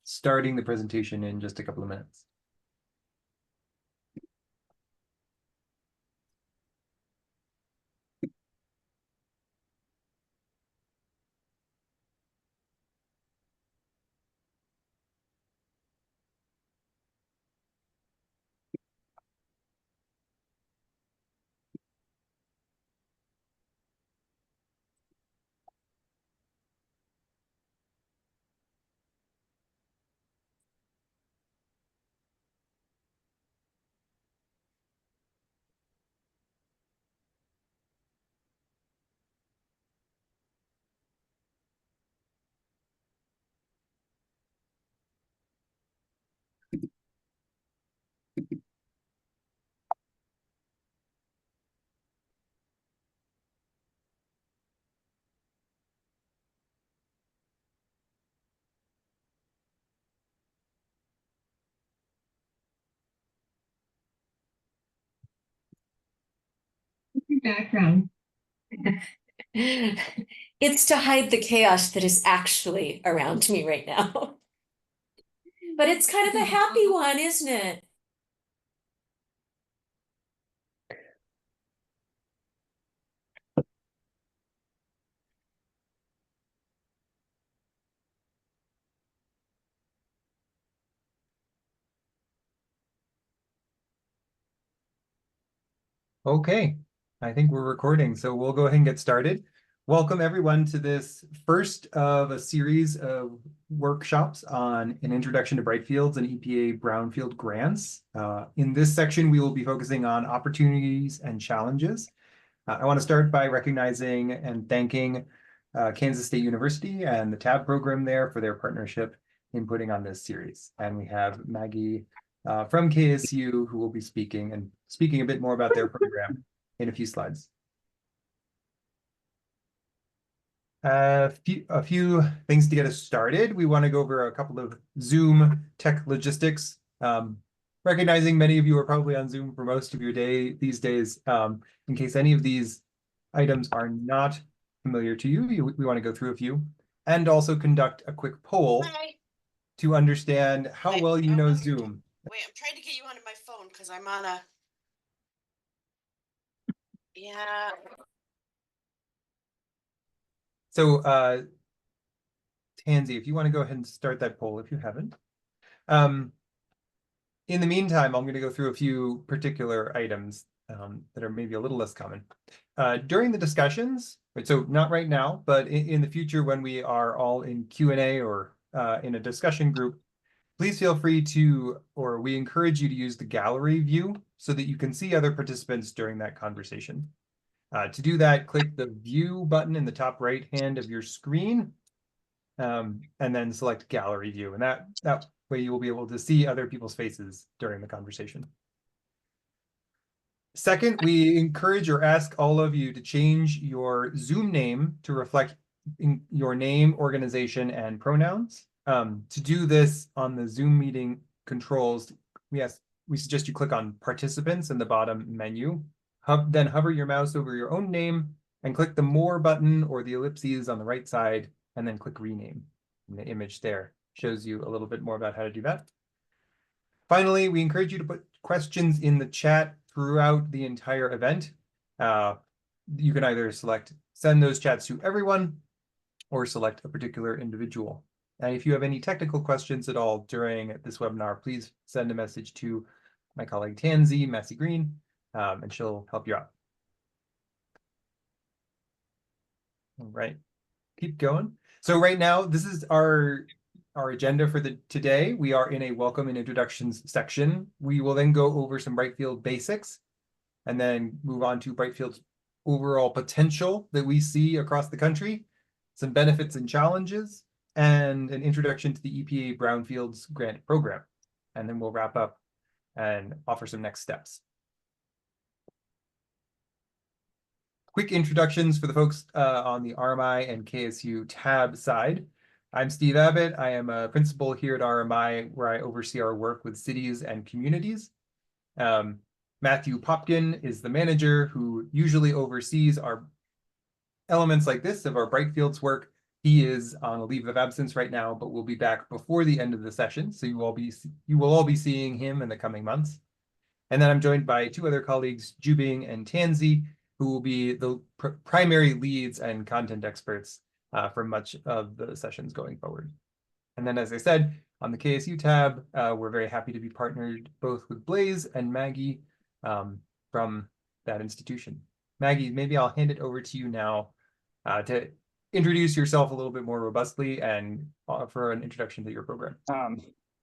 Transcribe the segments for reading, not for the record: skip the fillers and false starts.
starting the presentation in just a couple of minutes. Background. It's to hide the chaos that is actually around me right now. But it's kind of a happy one, isn't it? Okay, I think we're recording, so we'll go ahead and get started. Welcome everyone to this first of a series of workshops on an introduction to Brightfields and EPA Brownfield Grants. In this section, we will be focusing on opportunities and challenges. I want to start by recognizing and thanking Kansas State University and the TAB program there for their partnership in putting on this series. And we have Maggie from KSU who will be speaking a bit more about their program in a few slides. A few things to get us started. We want to go over a couple of Zoom tech logistics. Recognizing many of you are probably on Zoom for most of your day these days. In case any of these items are not familiar to you, we want to go through a few and also conduct a quick poll to understand how well you know Zoom. Wait, I'm trying to get you onto my phone because I'm on a... Yeah. So, Tansy, if you want to go ahead and start that poll, if you haven't. In the meantime, I'm going to go through a few particular items that are maybe a little less common. During the discussions, so not right now, but in the future when we are all in Q&A or in a discussion group, please feel free to, or we encourage you to use the gallery view so that you can see other participants during that conversation. To do that, click the view button in the top right hand of your screen, and then select gallery view. And that way you will be able to see other people's faces during the conversation. Second, we encourage or ask all of you to change your Zoom name to reflect your name, organization, and pronouns. To do this on the Zoom meeting controls, we suggest you click on participants in the bottom menu. Then hover your mouse over your own name and click the more button or the ellipses on the right side, and then click rename. And the image there shows you a little bit more about how to do that. Finally, we encourage you to put questions in the chat throughout the entire event. You can either send those chats to everyone or select a particular individual. And if you have any technical questions at all during this webinar, please send a message to my colleague Tansy Massey Green, and she'll help you out. All right, keep going. So right now, this is our agenda for today. We are in a welcome and introductions section. We will then go over some Brightfield basics and then move on to Brightfield's overall potential that we see across the country, some benefits and challenges, and an introduction to the EPA Brownfields grant program. And then we'll wrap up and offer some next steps. Quick introductions for the folks on the RMI and KSU TAB side. I'm Steve Abbott. I am a principal here at RMI, where I oversee our work with cities and communities. Matthew Popkin is the manager who usually oversees our elements like this of our Brightfields work, He is on a leave of absence right now, but will be back before the end of the session. So you will all be seeing him in the coming months. And then I'm joined by two other colleagues, Jubing and Tansy, who will be the primary leads and content experts for much of the sessions going forward. And then, as I said, on the KSU tab, we're very happy to be partnered both with Blaze and Maggie from that institution. Maggie, maybe I'll hand it over to you now to introduce yourself a little bit more robustly and offer an introduction to your program.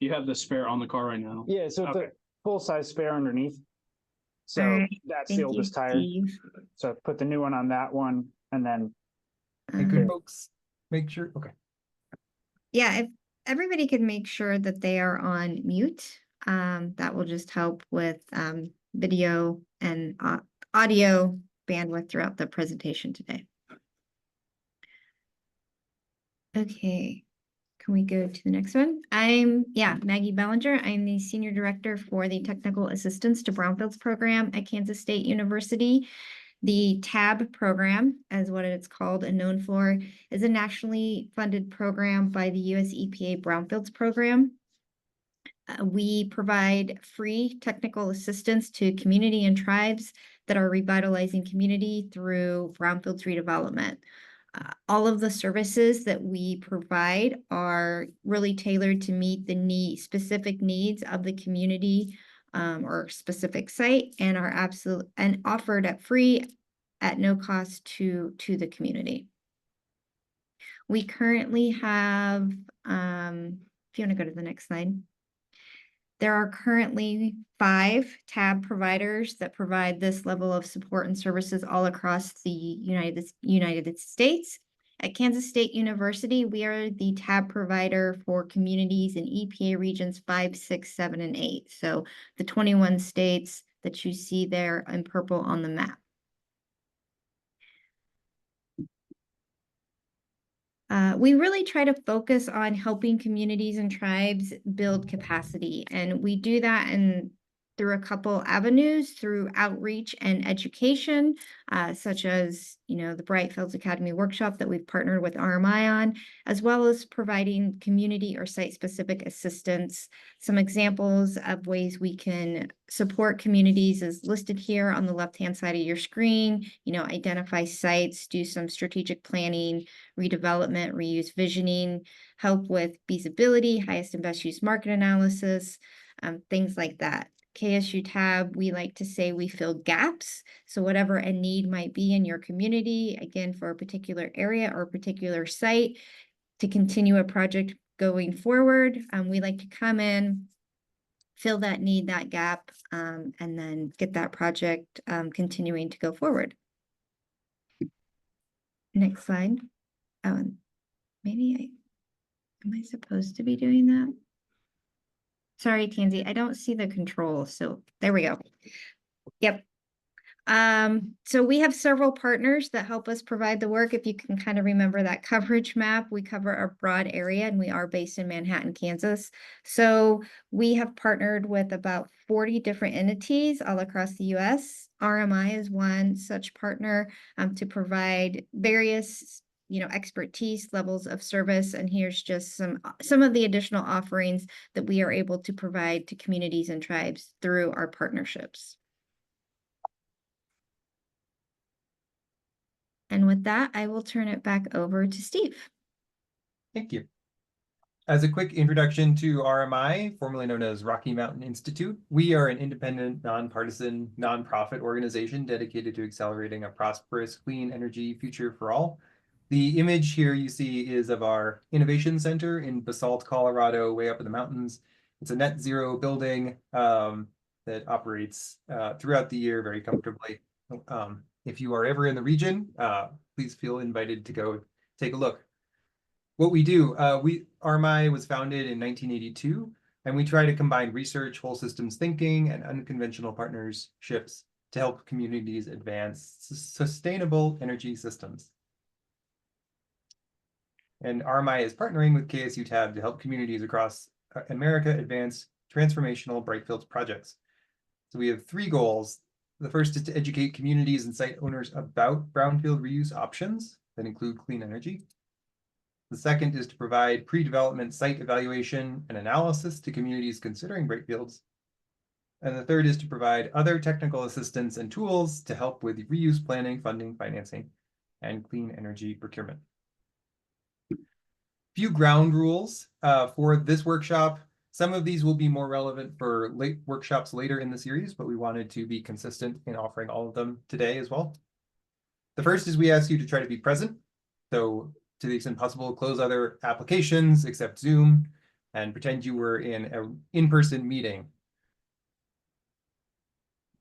You have the spare on the car right now? Yeah, so it's a full-size spare underneath. So Alright, that's the thank you, oldest tire. Steve. So I put the new one on that one and then Hey, could folks make sure? Okay. Yeah, if everybody could make sure that they are on mute, that will just help with video and audio bandwidth throughout the presentation today. Okay, can we go to the next one? I'm Maggie Bellinger. I'm the Senior Director for the Technical Assistance to Brownfields program at Kansas State University. The TAB program, as what it's called and known for, is a nationally funded program by the US EPA Brownfields program. We provide free technical assistance to community and tribes that are revitalizing community through brownfields redevelopment. All of the services that we provide are really tailored to meet the specific needs of the community or specific site, and are offered at free at no cost to the community. We currently have, if you want to go to the next slide. There are currently 5 TAB providers that provide this level of support and services all across the United States. At Kansas State University, we are the TAB provider for communities in EPA regions 5, 6, 7, and 8. So the 21 states that you see there in purple on the map. We really try to focus on helping communities and tribes build capacity, and we do that through a couple avenues, through outreach and education, such as, the Brightfields Academy workshop that we've partnered with RMI on, as well as providing community or site-specific assistance. Some examples of ways we can support communities is listed here on the left-hand side of your screen. Identify sites, do some strategic planning, redevelopment, reuse visioning, help with feasibility, highest and best use market analysis, things like that. KSU TAB, we like to say we fill gaps. So whatever a need might be in your community, again, for a particular area or a particular site, to continue a project going forward, we like to come in, fill that need, that gap, and then get that project continuing to go forward. Next slide. Oh, maybe am I supposed to be doing that? Sorry, Tansy, I don't see the controls. So there we go. Yep. So we have several partners that help us provide the work. If you can kind of remember that coverage map, we cover a broad area and we are based in Manhattan, Kansas. So we have partnered with about 40 different entities all across the US. RMI is one such partner to provide various expertise levels of service. And here's just some of the additional offerings that we are able to provide to communities and tribes through our partnerships. And with that, I will turn it back over to Steve. Thank you. As a quick introduction to RMI, formerly known as Rocky Mountain Institute, we are an independent, nonpartisan, nonprofit organization dedicated to accelerating a prosperous, clean energy future for all. The image here you see is of our innovation center in Basalt, Colorado, way up in the mountains. It's a net zero building that operates throughout the year very comfortably. If you are ever in the region, please feel invited to go take a look. What we do, RMI was founded in 1982, and we try to combine research, whole systems thinking, and unconventional partnerships to help communities advance sustainable energy systems. And RMI is partnering with KSU TAB to help communities across America advance transformational Brightfields projects. So we have 3 goals. The first is to educate communities and site owners about brownfield reuse options that include clean energy. The second is to provide pre-development site evaluation and analysis to communities considering Brightfields. And the third is to provide other technical assistance and tools to help with reuse planning, funding, financing, and clean energy procurement. Few ground rules for this workshop. Some of these will be more relevant for late workshops later in the series, but we wanted to be consistent in offering all of them today as well. The first is we ask you to try to be present. So to the extent possible, close other applications except Zoom and pretend you were in an in-person meeting.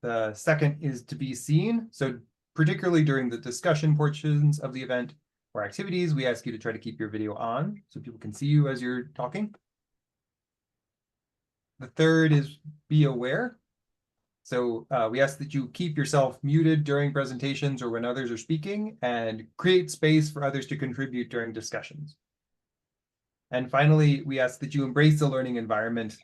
The second is to be seen. So particularly during the discussion portions of the event or activities, we ask you to try to keep your video on so people can see you as you're talking. The third is be aware. So we ask that you keep yourself muted during presentations or when others are speaking and create space for others to contribute during discussions. And finally, we ask that you embrace the learning environment.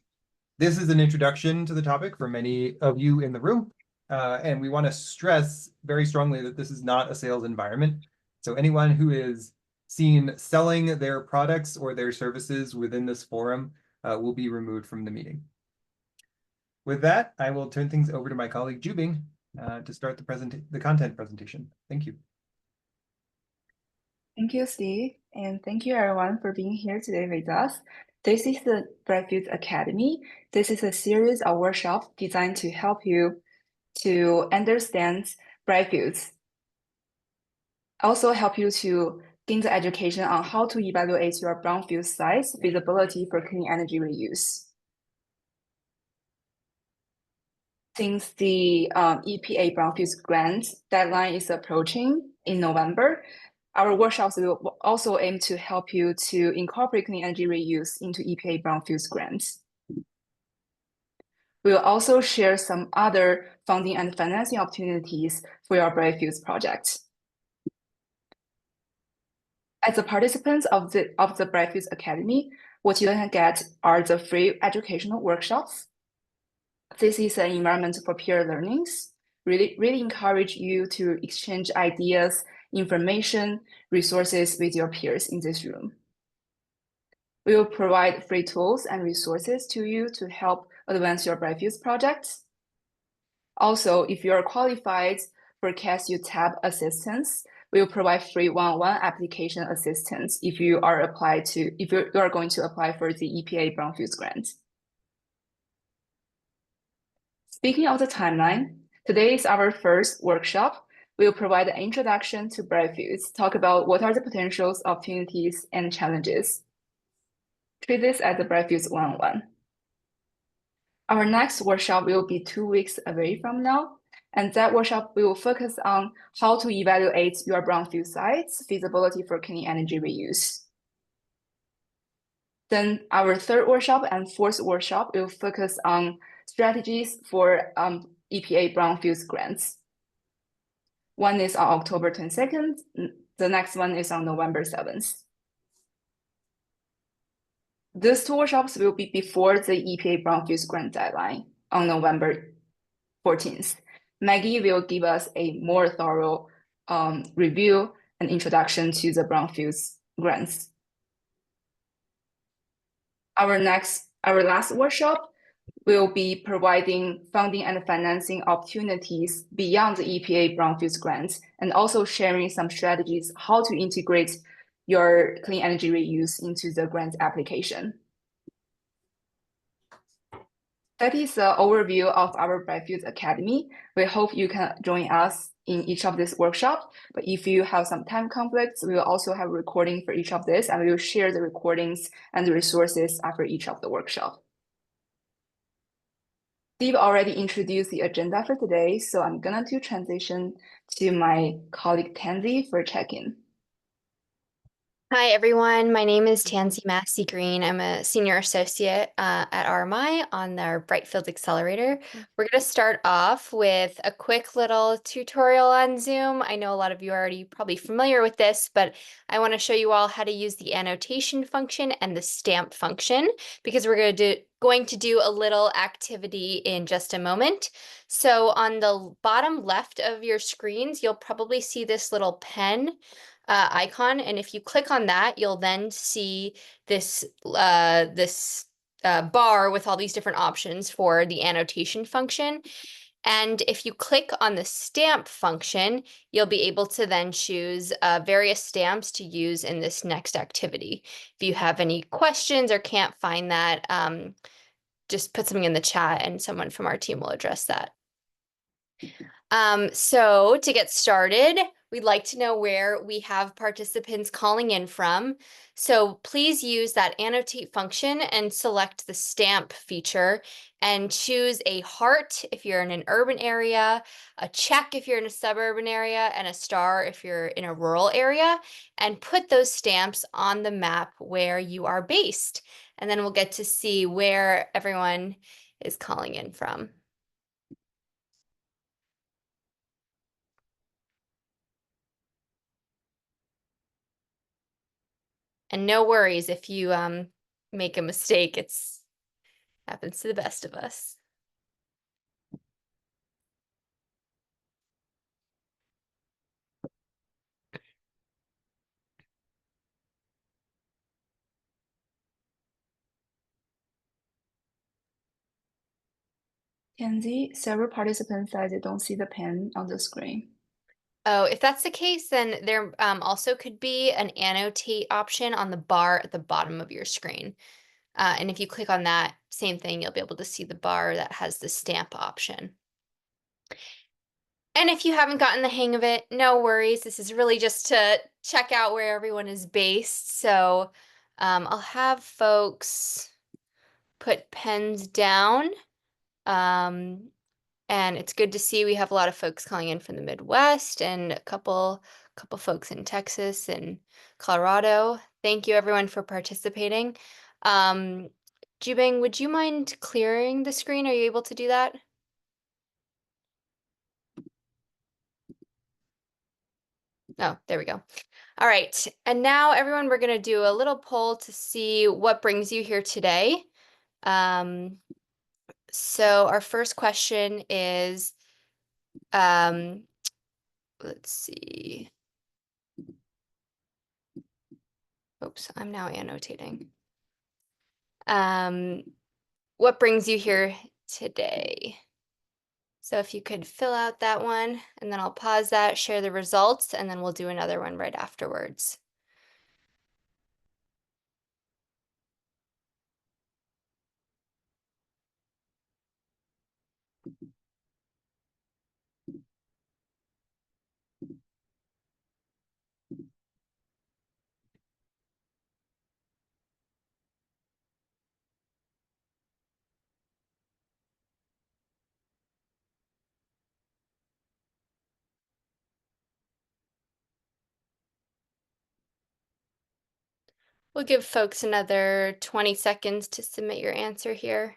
This is an introduction to the topic for many of you in the room. And we want to stress very strongly that this is not a sales environment. So anyone who is seen selling their products or their services within this forum will be removed from the meeting. With that, I will turn things over to my colleague Jubing to start the content presentation. Thank you. Thank you, Steve, and thank you everyone for being here today with us. This is the Brightfields Academy. This is a series of workshops designed to help you to understand Brightfields. Also help you to gain the education on how to evaluate your brownfield sites feasibility for clean energy reuse. Since the EPA Brownfields Grants deadline is approaching in November, our workshops will also aim to help you to incorporate clean energy reuse into EPA Brownfields Grants. We will also share some other funding and financing opportunities for your Brightfields project. As a participant of the Brightfields Academy, what you can get are the free educational workshops. This is an environment for peer learnings. Really encourage you to exchange ideas, information, resources with your peers in this room. We will provide free tools and resources to you to help advance your Brightfields projects. Also, if you are qualified for KSU TAB assistance, we will provide free one-on-one application assistance if you are going to apply for the EPA Brownfields grant. Speaking of the timeline, today is our first workshop. We will provide an introduction to Brightfields, talk about what are the potentials, opportunities, and challenges. Treat this as the Brightfields 101. Our next workshop will be 2 weeks away from now, and that workshop will focus on how to evaluate your brownfield sites, feasibility for clean energy reuse. Then our third workshop and fourth workshop will focus on strategies for EPA Brownfields grants. One is on October 22nd. The next one is on November 7th. These two workshops will be before the EPA Brownfields grant deadline on November 14th. Maggie will give us a more thorough review and introduction to the Brownfields grants. Our last workshop will be providing funding and financing opportunities beyond the EPA Brownfields grants, and also sharing some strategies how to integrate your clean energy reuse into the grant application. That is the overview of our Brightfields Academy. We hope you can join us in each of these workshops, but if you have some time conflicts, we will also have a recording for each of this, and we will share the recordings and the resources after each of the workshops. Steve already introduced the agenda for today, so I'm going to transition to my colleague Tansy for check-in. Hi, everyone. My name is Tansy Massey Green. I'm a senior associate at RMI on their Brightfields Accelerator. We're going to start off with a quick little tutorial on Zoom. I know a lot of you are already probably familiar with this, but I want to show you all how to use the annotation function and the stamp function, because we're going to do a little activity in just a moment. So on the bottom left of your screens, you'll probably see this little pen. icon. And if you click on that, you'll then see this bar with all these different options for the annotation function. And if you click on the stamp function, you'll be able to then choose various stamps to use in this next activity. If you have any questions or can't find that, just put something in the chat and someone from our team will address that. So to get started, we'd like to know where we have participants calling in from. So please use that annotate function and select the stamp feature and choose a heart if you're in an urban area, a check if you're in a suburban area, and a star if you're in a rural area, and put those stamps on the map where you are based. And then we'll get to see where everyone is calling in from. And no worries if you make a mistake, it's happens to the best of us. Kenzie, several participants said they don't see the pen on the screen. Oh, if that's the case, then there also could be an annotate option on the bar at the bottom of your screen. And if you click on that, same thing, you'll be able to see the bar that has the stamp option. And if you haven't gotten the hang of it, no worries. This is really just to check out where everyone is based. So I'll have folks put pens down. And it's good to see we have a lot of folks calling in from the Midwest and a couple folks in Texas and Colorado. Thank you everyone for participating. Jubing, would you mind clearing the screen? Are you able to do that? Oh, there we go. All right. And now everyone, we're going to do a little poll to see what brings you here today. So our first question is, let's see. Oops, I'm now annotating. What brings you here today? So if you could fill out that one, and then I'll pause that, share the results, and then we'll do another one right afterwards. We'll give folks another 20 seconds to submit your answer here.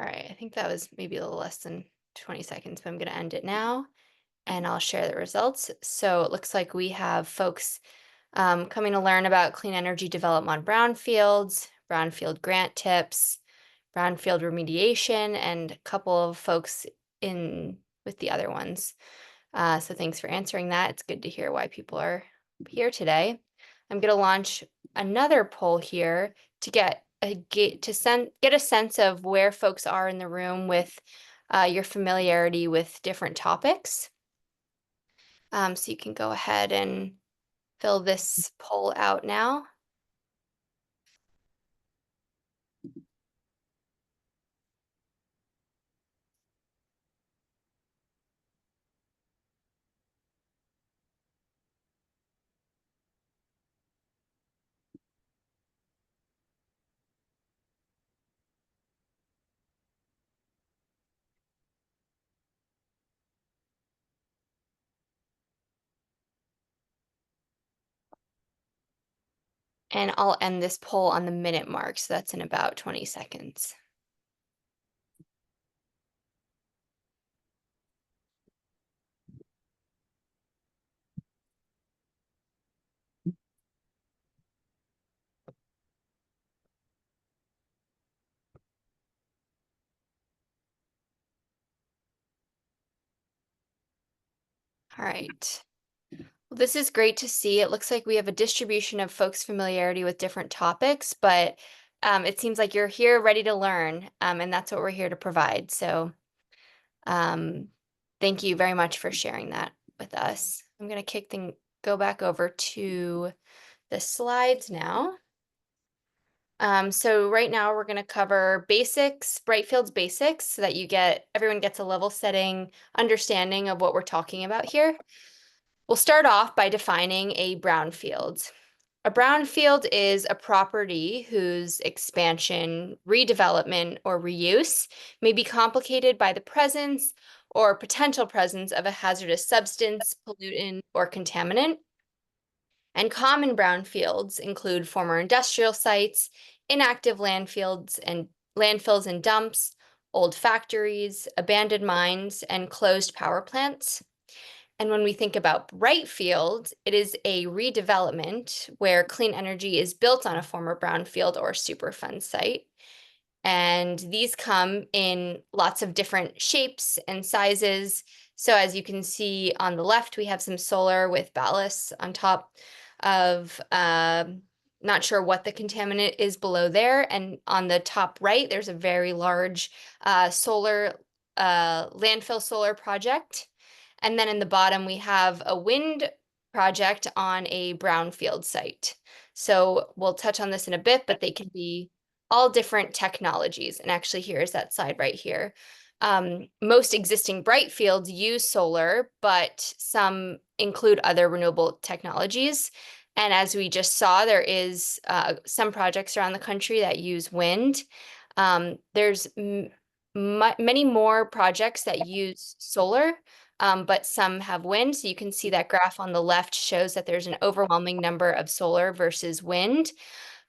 All right, I think that was maybe a little less than 20 seconds, but I'm going to end it now and I'll share the results. So it looks like we have folks coming to learn about clean energy development on brownfields, brownfield grant tips, brownfield remediation, and a couple of folks in with the other ones. So thanks for answering that. It's good to hear why people are here today. I'm going to launch another poll here to get a sense of where folks are in the room with your familiarity with different topics. So you can go ahead and fill this poll out now. And I'll end this poll on the minute mark, so that's in about 20 seconds. All right. Well, this is great to see. It looks like we have a distribution of folks' familiarity with different topics, but it seems like you're here ready to learn, and that's what we're here to provide. So thank you very much for sharing that with us. I'm going to go back over to the slides now. So right now we're going to cover basics, Brightfields basics, so that everyone gets a level setting understanding of what we're talking about here. We'll start off by defining a brownfield. A brownfield is a property whose expansion, redevelopment, or reuse may be complicated by the presence or potential presence of a hazardous substance, pollutant, or contaminant. And common brownfields include former industrial sites, inactive landfills and dumps, old factories, abandoned mines, and closed power plants. And when we think about Brightfield, it is a redevelopment where clean energy is built on a former brownfield or Superfund site. And these come in lots of different shapes and sizes. So as you can see on the left, we have some solar with ballast on top of, not sure what the contaminant is below there. And on the top right, there's a very large landfill solar project. And then in the bottom, we have a wind project on a brownfield site. So we'll touch on this in a bit, but they can be all different technologies. And actually, here's that slide right here. Most existing Brightfields use solar, but some include other renewable technologies. And as we just saw, there is some projects around the country that use wind. There's many more projects that use solar, but some have wind. So you can see that graph on the left shows that there's an overwhelming number of solar versus wind.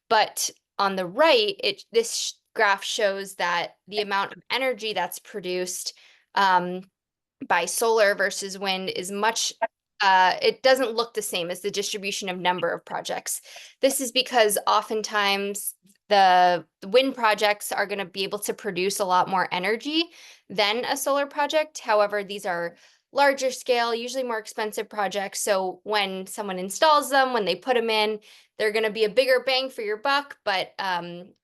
But on the right, this graph shows that the amount of energy that's produced by solar versus wind is much, it doesn't look the same as the distribution of number of projects. This is because oftentimes the wind projects are going to be able to produce a lot more energy than a solar project. However, these are larger scale, usually more expensive projects. So when someone installs them, when they put them in, they're going to be a bigger bang for your buck, but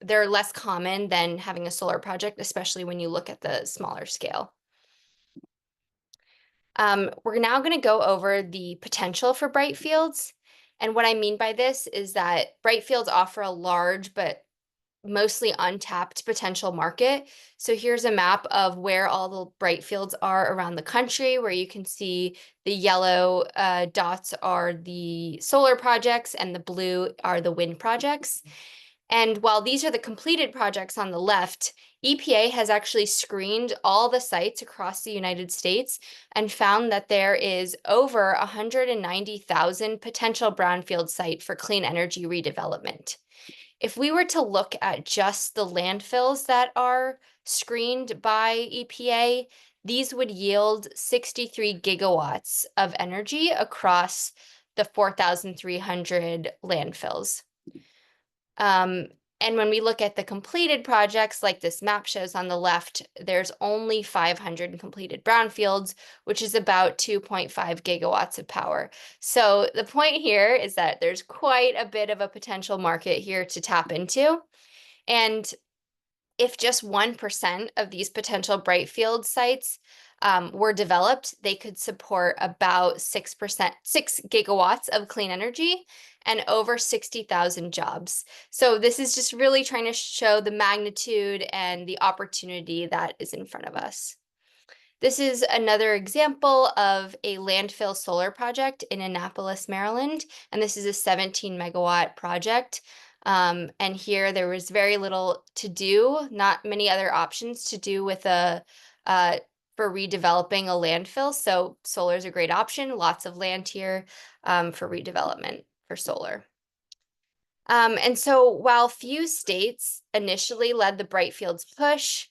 they're less common than having a solar project, especially when you look at the smaller scale. We're now going to go over the potential for Brightfields. And what I mean by this is that Brightfields offer a large but mostly untapped potential market. So here's a map of where all the Brightfields are around the country, where you can see the yellow dots are the solar projects and the blue are the wind projects. And while these are the completed projects on the left, EPA has actually screened all the sites across the United States and found that there is over 190,000 potential brownfield site for clean energy redevelopment. If we were to look at just the landfills that are screened by EPA, these would yield 63 gigawatts of energy across the 4,300 landfills. And when we look at the completed projects, like this map shows on the left, there's only 500 completed brownfields, which is about 2.5 gigawatts of power. So the point here is that there's quite a bit of a potential market here to tap into. And if just 1% of these potential Brightfield sites were developed, they could support about 6 gigawatts of clean energy and over 60,000 jobs. So this is just really trying to show the magnitude and the opportunity that is in front of us. This is another example of a landfill solar project in Annapolis, Maryland, and this is a 17 megawatt project. And here there was very little to do, not many other options to do with for redeveloping a landfill. So solar is a great option, lots of land here for redevelopment for solar. And so while few states initially led the Brightfields push,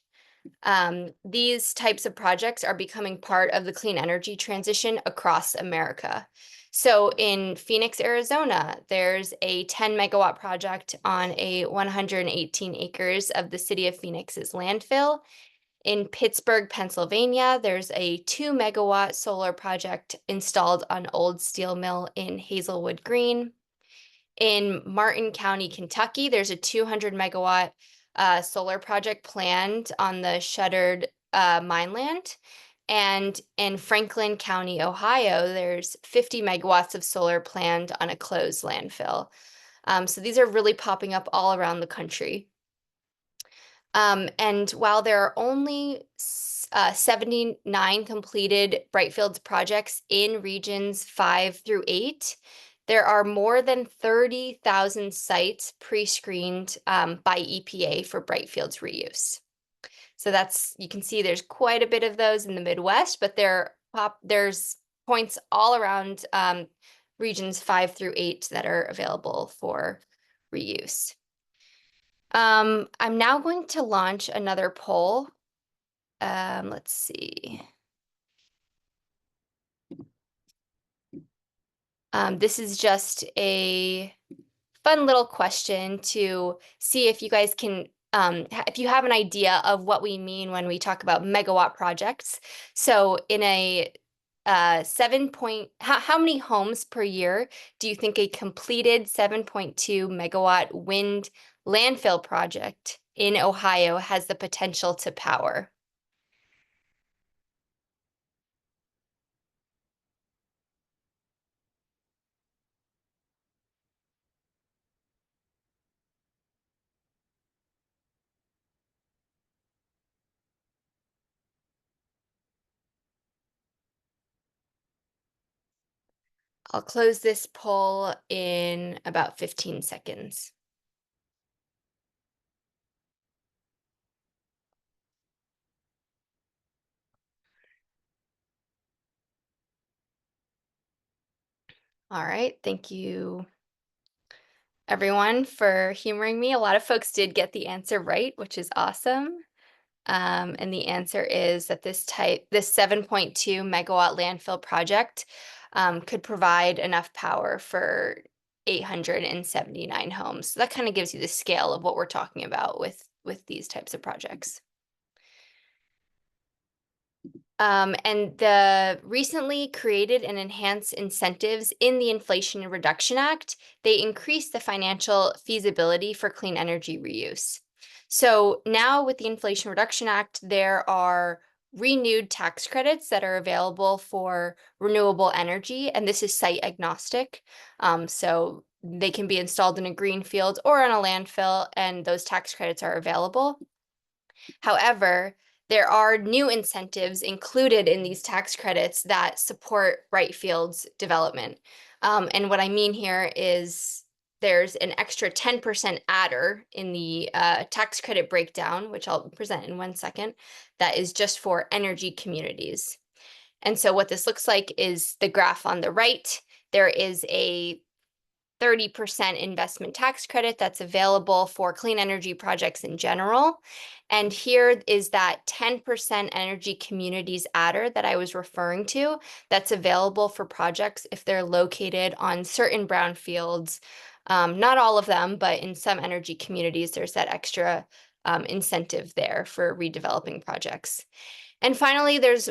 these types of projects are becoming part of the clean energy transition across America. So in Phoenix, Arizona, there's a 10 megawatt project on a 118 acres of the city of Phoenix's landfill. In Pittsburgh, Pennsylvania, there's a 2 megawatt solar project installed on Old Steel Mill in Hazelwood Green. In Martin County, Kentucky, there's a 200 megawatt solar project planned on the shuttered mine land. And in Franklin County, Ohio, there's 50 megawatts of solar planned on a closed landfill. So these are really popping up all around the country. And while there are only 79 completed Brightfields projects in regions 5 through 8, there are more than 30,000 sites pre-screened by EPA for Brightfields reuse. So you can see there's quite a bit of those in the Midwest, but there's points all around regions 5 through 8 that are available for reuse. I'm now going to launch another poll. Let's see. This is just a fun little question to see if you guys can, if you have an idea of what we mean when we talk about megawatt projects. So in a how many homes per year do you think a completed 7.2 megawatt wind landfill project in Ohio has the potential to power? I'll close this poll in about 15 seconds. All right, thank you everyone for humoring me. A lot of folks did get the answer right, which is awesome. And the answer is that this 7.2 megawatt landfill project could provide enough power for 879 homes. So that kind of gives you the scale of what we're talking about with these types of projects. And the recently created and enhanced incentives in the Inflation Reduction Act, they increase the financial feasibility for clean energy reuse. So now with the Inflation Reduction Act, there are renewed tax credits that are available for renewable energy, and this is site agnostic. So they can be installed in a greenfield or on a landfill, and those tax credits are available. However, there are new incentives included in these tax credits that support Brightfields development. And what I mean here is there's an extra 10% adder in the tax credit breakdown, which I'll present in 1 second, that is just for energy communities. And so what this looks like is the graph on the right. There is a 30% investment tax credit that's available for clean energy projects in general. And here is that 10% energy communities adder that I was referring to that's available for projects if they're located on certain brownfields. Not all of them, but in some energy communities, there's that extra incentive there for redeveloping projects. And finally, there's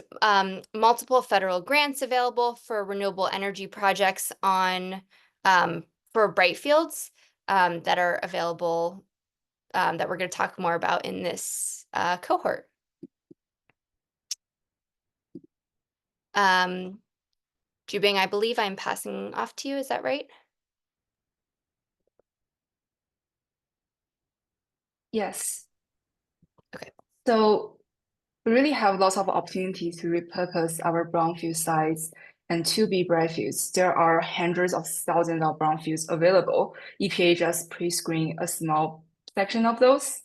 multiple federal grants available for renewable energy projects on for Brightfields that are available that we're going to talk more about in this cohort. Jubing, I believe I'm passing off to you. Is that right? Yes. Okay. So we really have lots of opportunities to repurpose our brownfield sites and to be Brightfields. There are hundreds of thousands of brownfields available. EPA just pre-screen a small section of those.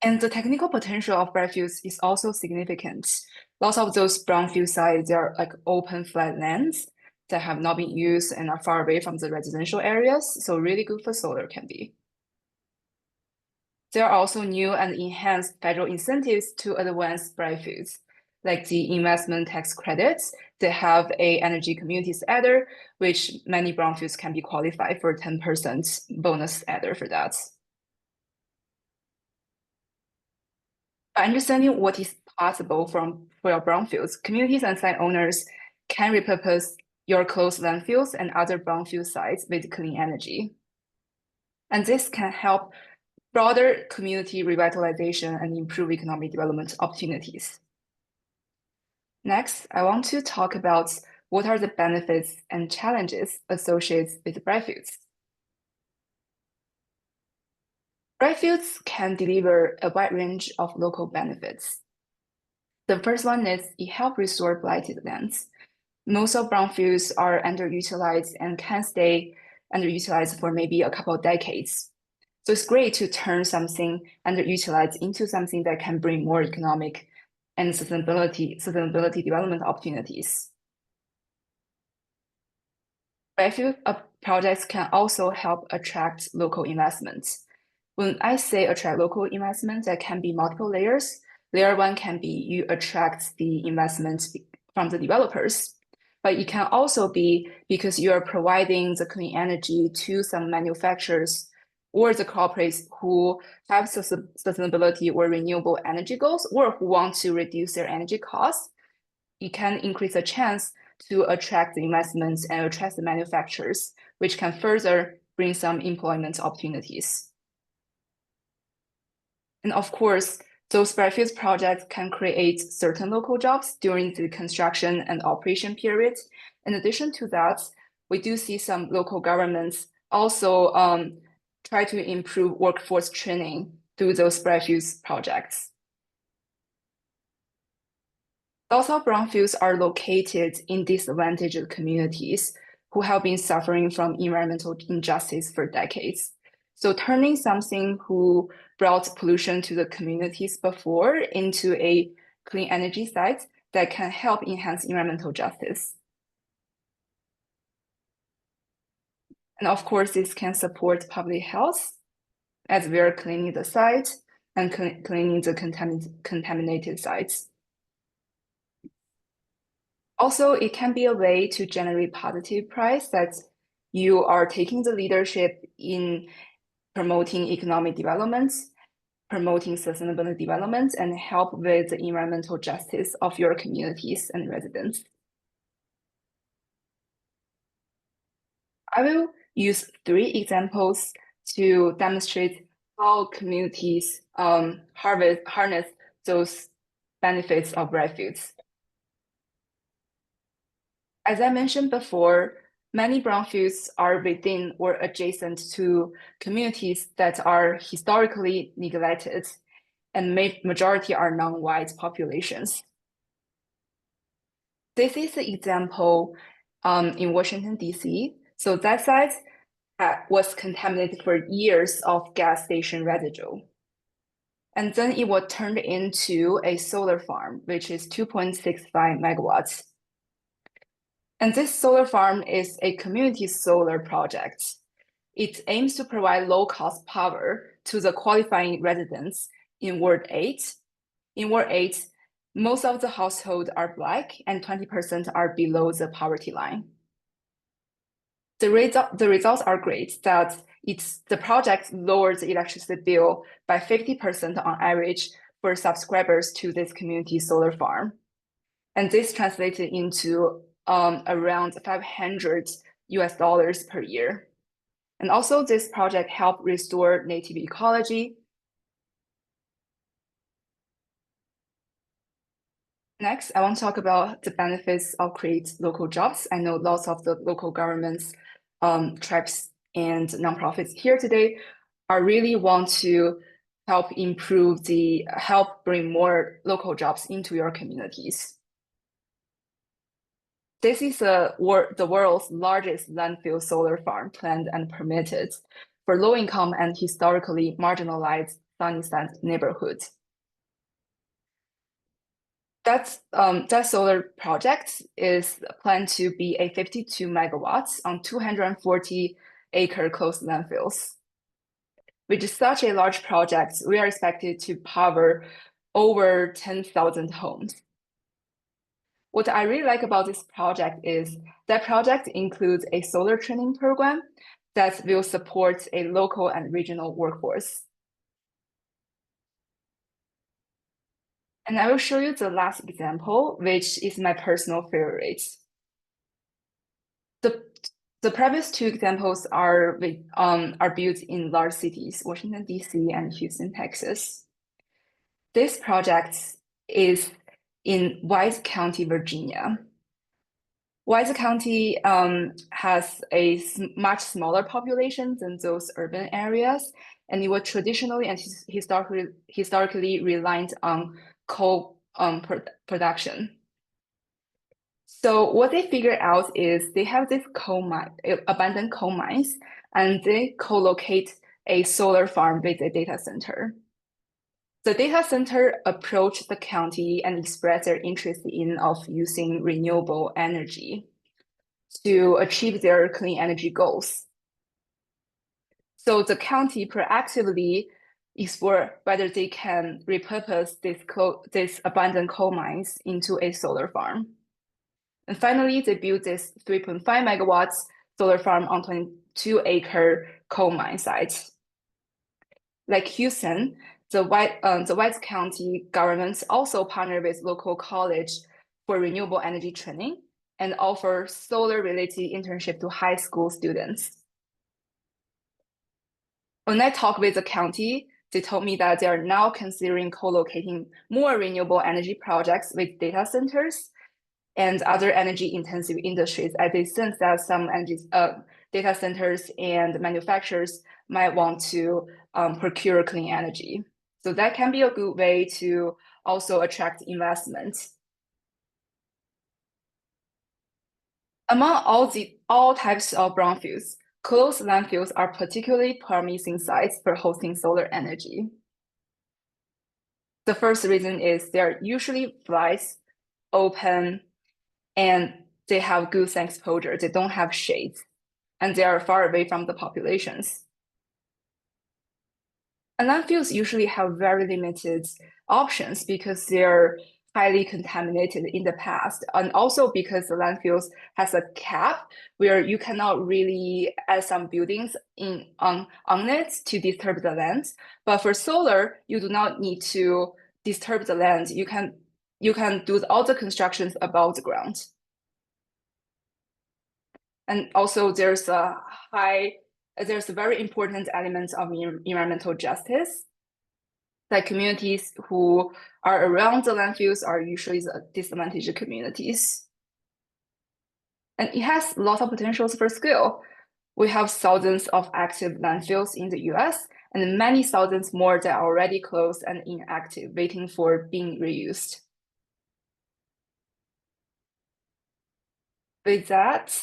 And the technical potential of Brightfields is also significant. Lots of those brownfield sites, they are like open flat lands that have not been used and are far away from the residential areas. So really good for solar can be. There are also new and enhanced federal incentives to advance Brightfields, like the investment tax credits. They have a energy communities adder, which many brownfields can be qualified for 10% bonus adder for that. By understanding what is possible for your brownfields, communities and site owners can repurpose your closed landfills and other brownfield sites with clean energy. And this can help broader community revitalization and improve economic development opportunities. Next, I want to talk about what are the benefits and challenges associated with Brightfields. Brightfields can deliver a wide range of local benefits. The first one is it helps restore blighted lands. Most of brownfields are underutilized and can stay underutilized for maybe a couple of decades. So it's great to turn something underutilized into something that can bring more economic and sustainability development opportunities. Brownfield projects can also help attract local investments. When I say attract local investment, that can be multiple layers. Layer one can be you attract the investment from the developers, but it can also be because you are providing the clean energy to some manufacturers or the corporates who have sustainability or renewable energy goals, or who want to reduce their energy costs. It can increase the chance to attract the investments and attract the manufacturers, which can further bring some employment opportunities. And of course, those Brightfields projects can create certain local jobs during the construction and operation period. In addition to that, we do see some local governments also try to improve workforce training through those Brightfields projects. Lots of brownfields are located in disadvantaged communities who have been suffering from environmental injustice for decades. So turning something who brought pollution to the communities before into a clean energy site that can help enhance environmental justice. And of course, this can support public health as we are cleaning the site and cleaning the contaminated sites. Also, it can be a way to generate positive pride that you are taking the leadership in promoting economic development, promoting sustainable development, and help with the environmental justice of your communities and residents. I will use 3 examples to demonstrate how communities harness those benefits of Brightfields. As I mentioned before, many brownfields are within or adjacent to communities that are historically neglected, and majority are non-white populations. This is the example in Washington, D.C. So that site was contaminated for years of gas station residue. And then it was turned into a solar farm, which is 2.65 megawatts. And this solar farm is a community solar project. It aims to provide low-cost power to the qualifying residents in Ward 8. In Ward 8, most of the households are Black and 20% are below the poverty line. The results are great, that the project lowered the electricity bill by 50% on average for subscribers to this community solar farm. And this translated into around $500 per year. And also this project helped restore native ecology. Next, I want to talk about the benefits of create local jobs. I know lots of the local governments, tribes, and nonprofits here today are really want to help bring more local jobs into your communities. This is the world's largest landfill solar farm planned and permitted for low-income and historically marginalized Sunnyside neighborhoods. That solar project is planned to be a 52 megawatts on 240-acre closed landfills. With such a large project, we are expected to power over 10,000 homes. What I really like about this project is that project includes a solar training program that will support a local and regional workforce. And I will show you the last example, which is my personal favorite. The previous two examples are built in large cities, Washington, D.C. and Houston, Texas. This project is in Wise County, Virginia. Wise County has a much smaller population than those urban areas, and it was traditionally and historically reliant on coal production. So what they figured out is they have this abandoned coal mines, and they co-locate a solar farm with a data center. The data center approached the county and expressed their interest in using renewable energy to achieve their clean energy goals. So the county proactively explored whether they can repurpose this abandoned coal mines into a solar farm. And finally, they built this 3.5 megawatts solar farm on 22-acre coal mine site. Like Houston, the Wise County government also partnered with local college for renewable energy training and offer solar-related internship to high school students. When I talked with the county, they told me that they are now considering co-locating more renewable energy projects with data centers and other energy-intensive industries, as they sense that some data centers and manufacturers might want to procure clean energy. So that can be a good way to also attract investment. Among all types of brownfields, closed landfills are particularly promising sites for hosting solar energy. The first reason is they're usually flat, open, and they have good sun exposure. They don't have shades, and they are far away from the populations. And landfills usually have very limited options because they're highly contaminated in the past, and also because the landfills has a cap where you cannot really add some buildings on it to disturb the land. But for solar, you do not need to disturb the land. You can do all the constructions above the ground. And also there's very important elements of environmental justice. Like communities who are around the landfills are usually the disadvantaged communities. And it has lots of potentials for scale. We have thousands of active landfills in the US and many thousands more that are already closed and inactive, waiting for being reused. With that,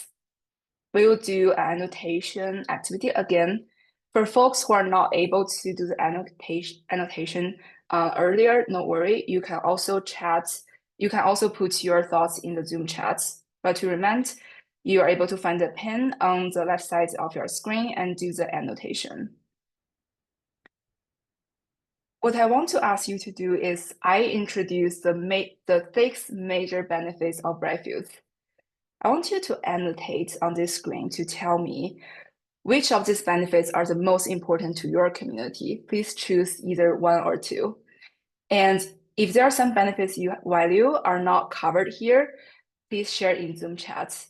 we will do an annotation activity again. For folks who are not able to do the annotation earlier, no worry. You can also chat. You can also put your thoughts in the Zoom chat. But to remind, you are able to find the pin on the left side of your screen and do the annotation. What I want to ask you to do is I introduce the 6 major benefits of Brightfields. I want you to annotate on this screen to tell me which of these benefits are the most important to your community. Please choose either 1 or 2. And if there are some benefits you value are not covered here, please share in Zoom chat.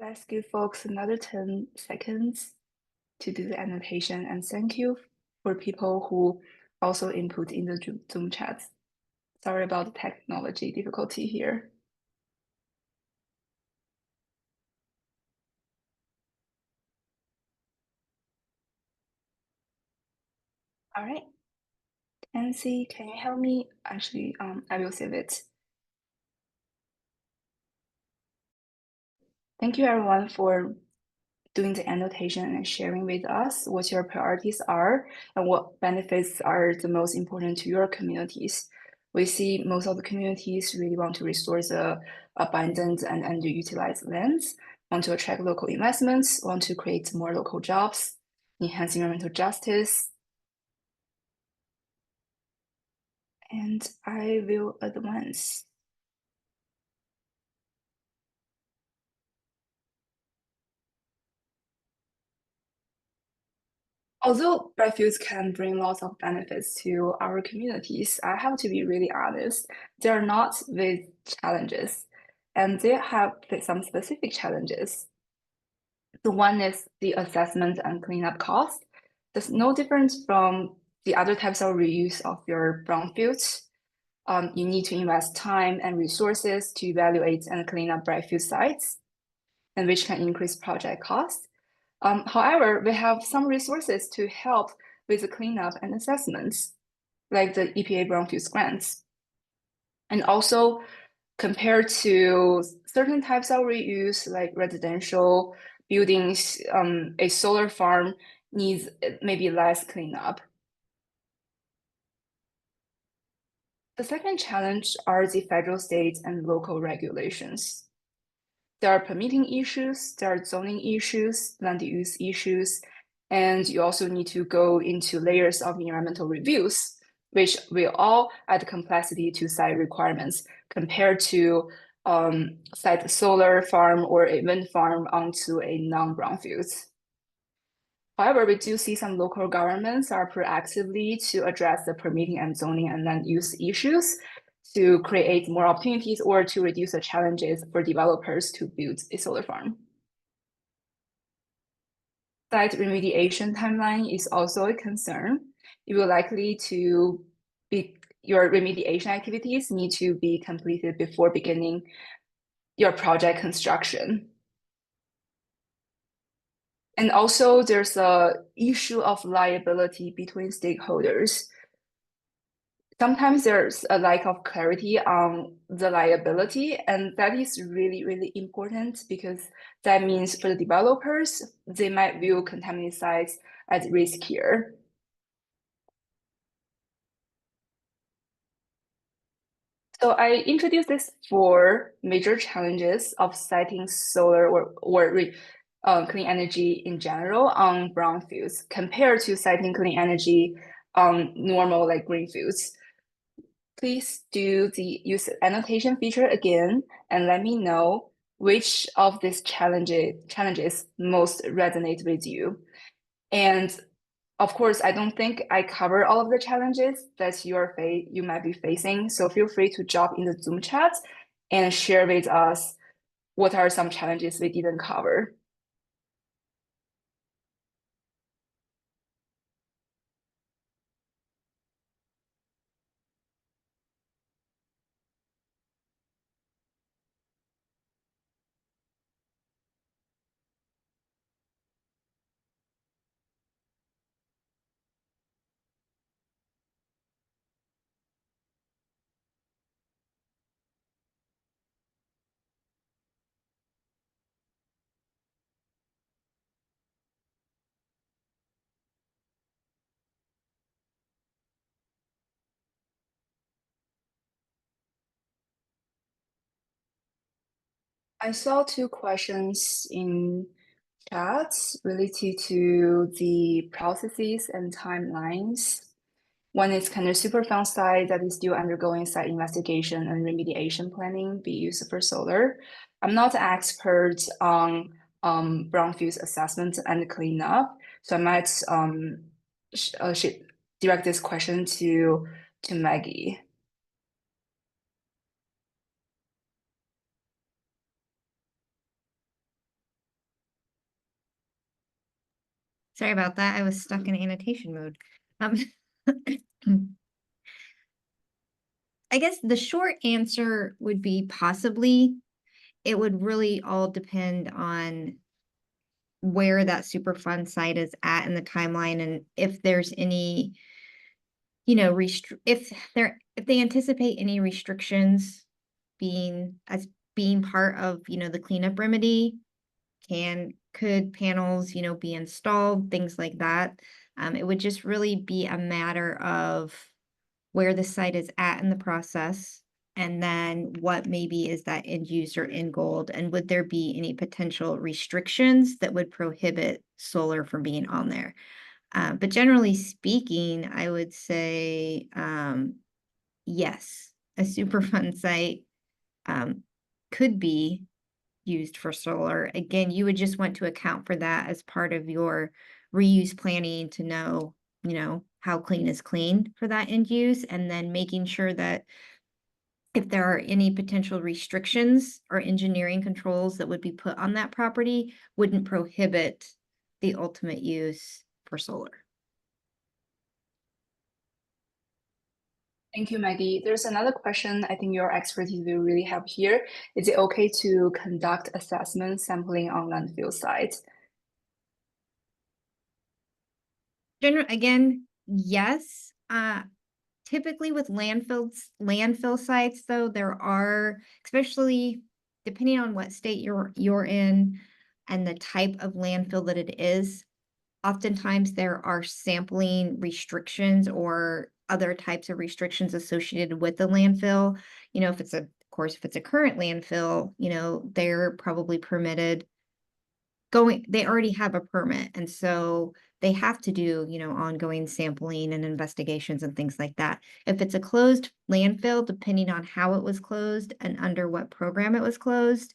Let's give folks another 10 seconds to do the annotation, and thank you for people who also input in the Zoom chat. Sorry about the technology difficulty here. All right. Nancy, can you help me? Actually, I will save it. Thank you everyone for doing the annotation and sharing with us what your priorities are and what benefits are the most important to your communities. We see most of the communities really want to restore the abundant and underutilized lands, want to attract local investments, want to create more local jobs, enhance environmental justice. And I will advance. Although Brightfields can bring lots of benefits to our communities, I have to be really honest, they are not with challenges, and they have some specific challenges. The one is the assessment and cleanup cost. There's no difference from the other types of reuse of your brownfields. You need to invest time and resources to evaluate and clean up Brightfield sites, and which can increase project costs. However, we have some resources to help with the cleanup and assessments, like the EPA Brownfield Grants. And also, compared to certain types of reuse, like residential buildings, a solar farm needs maybe less cleanup. The second challenge are the federal, state, and local regulations. There are permitting issues, there are zoning issues, land use issues, and you also need to go into layers of environmental reviews, which will all add complexity to site requirements compared to site a solar farm or a wind farm onto a non-brownfields. However, we do see some local governments are proactively to address the permitting and zoning and land use issues to create more opportunities or to reduce the challenges for developers to build a solar farm. Site remediation timeline is also a concern. It will likely to be your remediation activities need to be completed before beginning your project construction. And also there's a issue of liability between stakeholders. Sometimes there's a lack of clarity on the liability, and that is really, really important because that means for the developers, they might view contaminated sites as riskier. So I introduced these 4 major challenges of siting solar or clean energy in general on brownfields compared to siting clean energy on normal like greenfields. Please do the use annotation feature again and let me know which of these challenges most resonate with you. And of course, I don't think I cover all of the challenges that you might be facing. So feel free to drop in the Zoom chat and share with us what are some challenges we didn't cover. I saw 2 questions in chat related to the processes and timelines. One is kind of Superfund site that is still undergoing site investigation and remediation planning be used for solar. I'm not an expert on brownfields assessment and cleanup, so I might direct this question to Maggie. Sorry about that. I was stuck in annotation mode. I guess the short answer would be possibly. It would really all depend on where that Superfund site is at in the timeline and if there's any, if they anticipate any restrictions being part of, the cleanup remedy, could panels, be installed, things like that. It would just really be a matter of where the site is at in the process, and then what maybe is that end user end goal, and would there be any potential restrictions that would prohibit solar from being on there? But generally speaking, I would say yes, a Superfund site could be used for solar. Again, you would just want to account for that as part of your reuse planning to know, how clean is clean for that end use, and then making sure that if there are any potential restrictions or engineering controls that would be put on that property, wouldn't prohibit the ultimate use for solar. Thank you, Maggie. There's another question. I think your expertise will really help here. Is it okay to conduct assessment sampling on landfill sites? Again, yes. Typically with landfill sites, though, there are, especially depending on what state you're in and the type of landfill that it is, oftentimes there are sampling restrictions or other types of restrictions associated with the landfill. If it's of course, if it's a current landfill, they're probably permitted they already have a permit. And so they have to do, ongoing sampling and investigations and things like that. If it's a closed landfill, depending on how it was closed and under what program it was closed,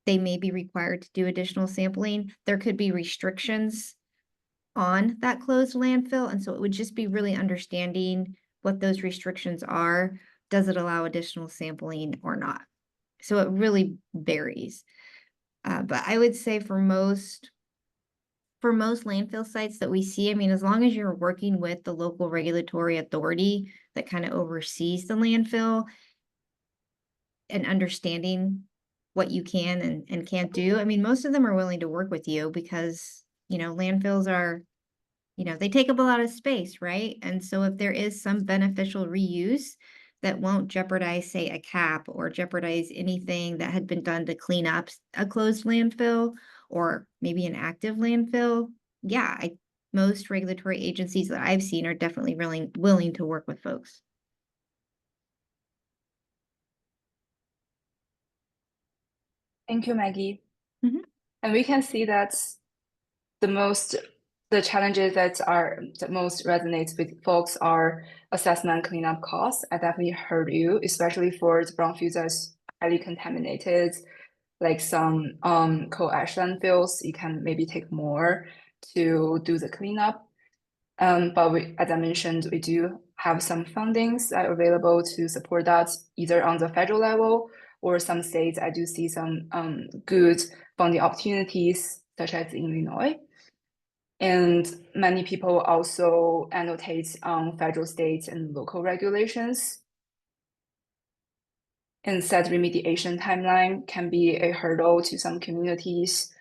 they may be required to do additional sampling. There could be restrictions on that closed landfill. And so it would just be really understanding what those restrictions are. Does it allow additional sampling or not? So it really varies. But I would say for most landfill sites that we see, I mean, as long as you're working with the local regulatory authority that kind of oversees the landfill and understanding what you can and can't do, I mean, most of them are willing to work with you because, landfills are, they take up a lot of space, right? And so if there is some beneficial reuse that won't jeopardize, say, a cap or jeopardize anything that had been done to clean up a closed landfill or maybe an active landfill, yeah, most regulatory agencies that I've seen are definitely really willing to work with folks. Thank you, Maggie. Mhm. And we can see that the challenges that most resonate with folks are assessment cleanup costs. I definitely heard you, especially for the brownfields that's highly contaminated, like some coal ash landfills. You can maybe take more to do the cleanup. But as I mentioned, we do have some fundings that are available to support that, either on the federal level or some states. I do see some good funding opportunities, such as in Illinois. And many people also annotate on federal, state, and local regulations. And set remediation timeline can be a hurdle to some communities.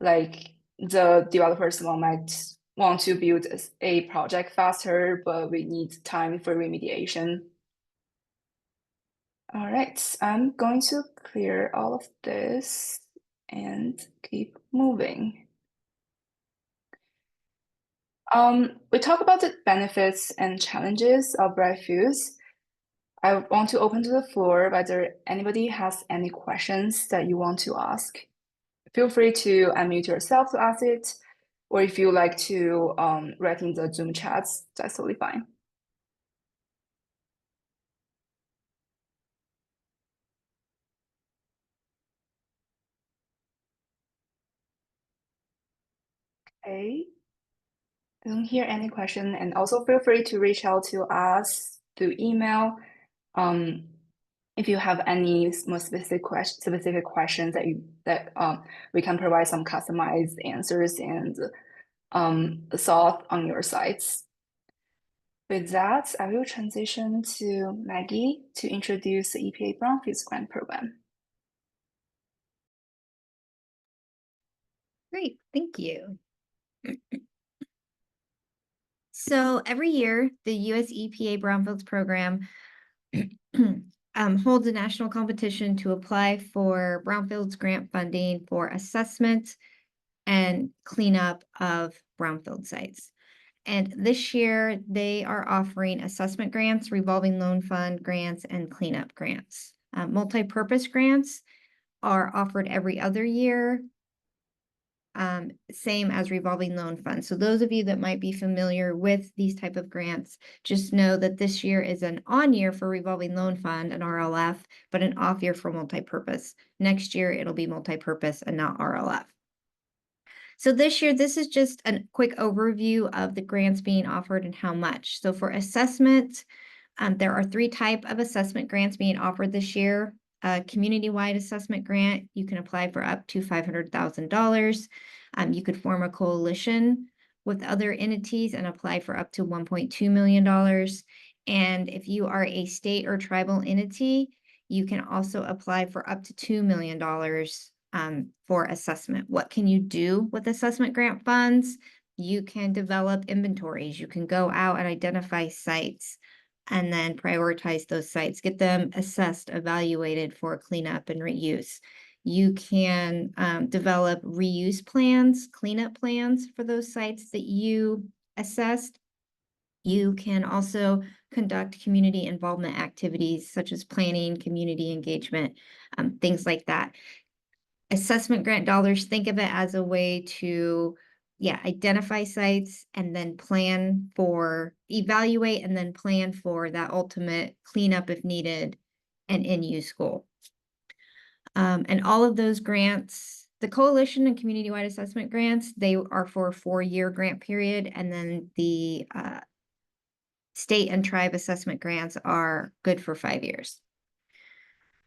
Like the developers might want to build a project faster, but we need time for remediation. All right, I'm going to clear all of this and keep moving. We talk about the benefits and challenges of Brightfields. I want to open to the floor whether anybody has any questions that you want to ask. Feel free to unmute yourself to ask it, or if you like to write in the Zoom chats, that's totally fine. Okay. I don't hear any question, and also feel free to reach out to us through email. If you have any more specific questions that we can provide some customized answers and thought on your sites. With that, I will transition to Maggie to introduce the EPA Brownfields Grant Program. Great, thank you. So every year, the US EPA Brownfields program holds a national competition to apply for Brownfields grant funding for assessment and cleanup of brownfield sites. And this year, they are offering assessment grants, revolving loan fund grants, and cleanup grants. Multi-purpose grants are offered every other year, same as revolving loan funds. So those of you that might be familiar with these type of grants, just know that this year is an on year for revolving loan fund, an RLF, but an off year for multi-purpose. Next year, it'll be multi-purpose and not RLF. So this year, this is just a quick overview of the grants being offered and how much. So for assessment, there are 3 types of assessment grants being offered this year. A community-wide assessment grant, you can apply for up to $500,000. You could form a coalition with other entities and apply for up to $1.2 million. And if you are a state or tribal entity, you can also apply for up to $2 million for assessment. What can you do with assessment grant funds? You can develop inventories. You can go out and identify sites and then prioritize those sites, get them assessed, evaluated for cleanup and reuse. You can develop reuse plans, cleanup plans for those sites that you assessed. You can also conduct community involvement activities such as planning, community engagement, things like that. Assessment grant dollars, think of it as a way to identify sites and then evaluate and then plan for that ultimate cleanup if needed and in-use goal. And all of those grants, the coalition and community-wide assessment grants, they are for a 4-year grant period, and then the state and tribe assessment grants are good for 5 years.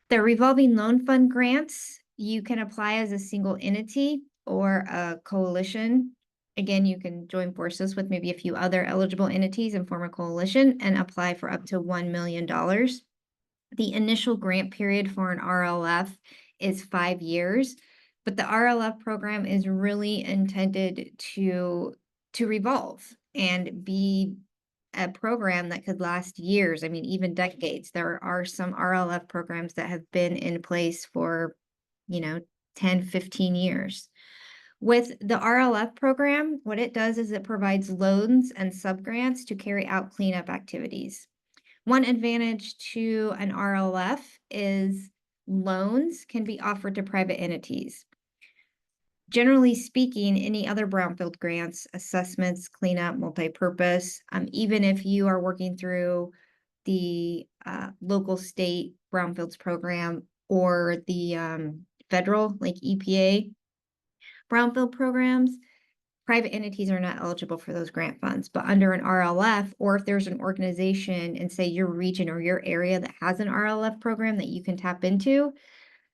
The revolving loan fund grants, you can apply as a single entity or a coalition. Again, you can join forces with maybe a few other eligible entities and form a coalition and apply for up to $1 million. The initial grant period for an RLF is 5 years, but the RLF program is really intended to revolve and be a program that could last years, I mean, even decades. There are some RLF programs that have been in place for, 10, 15 years. With the RLF program, what it does is it provides loans and subgrants to carry out cleanup activities. One advantage to an RLF is loans can be offered to private entities. Generally speaking, any other brownfield grants, assessments, cleanup, multi-purpose, even if you are working through the local state brownfields program or the federal, like EPA brownfield programs, private entities are not eligible for those grant funds. But under an RLF, or if there's an organization in, say, your region or your area that has an RLF program that you can tap into,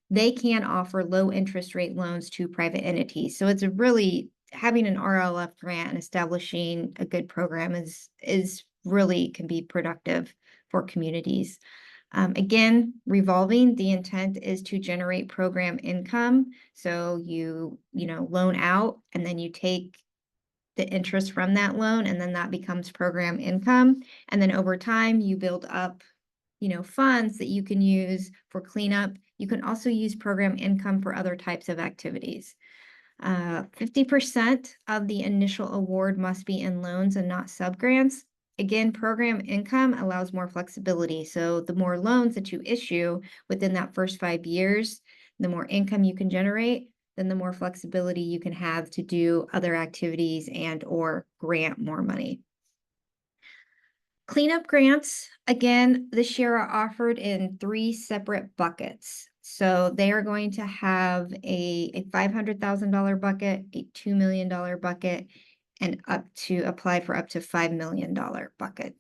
they can offer low interest rate loans to private entities. So it's really having an RLF grant and establishing a good program is really can be productive for communities. Again, revolving, the intent is to generate program income. So you loan out and then you take the interest from that loan and then that becomes program income. And then over time you build up funds that you can use for cleanup. You can also use program income for other types of activities. 50% of the initial award must be in loans and not subgrants. Again, program income allows more flexibility. So the more loans that you issue within that first 5 years, the more income you can generate, then the more flexibility you can have to do other activities and or grant more money. Cleanup grants, again, this year are offered in 3 separate buckets. So they are going to have a $500,000 bucket, a $2 million bucket, and apply for up to $5 million bucket.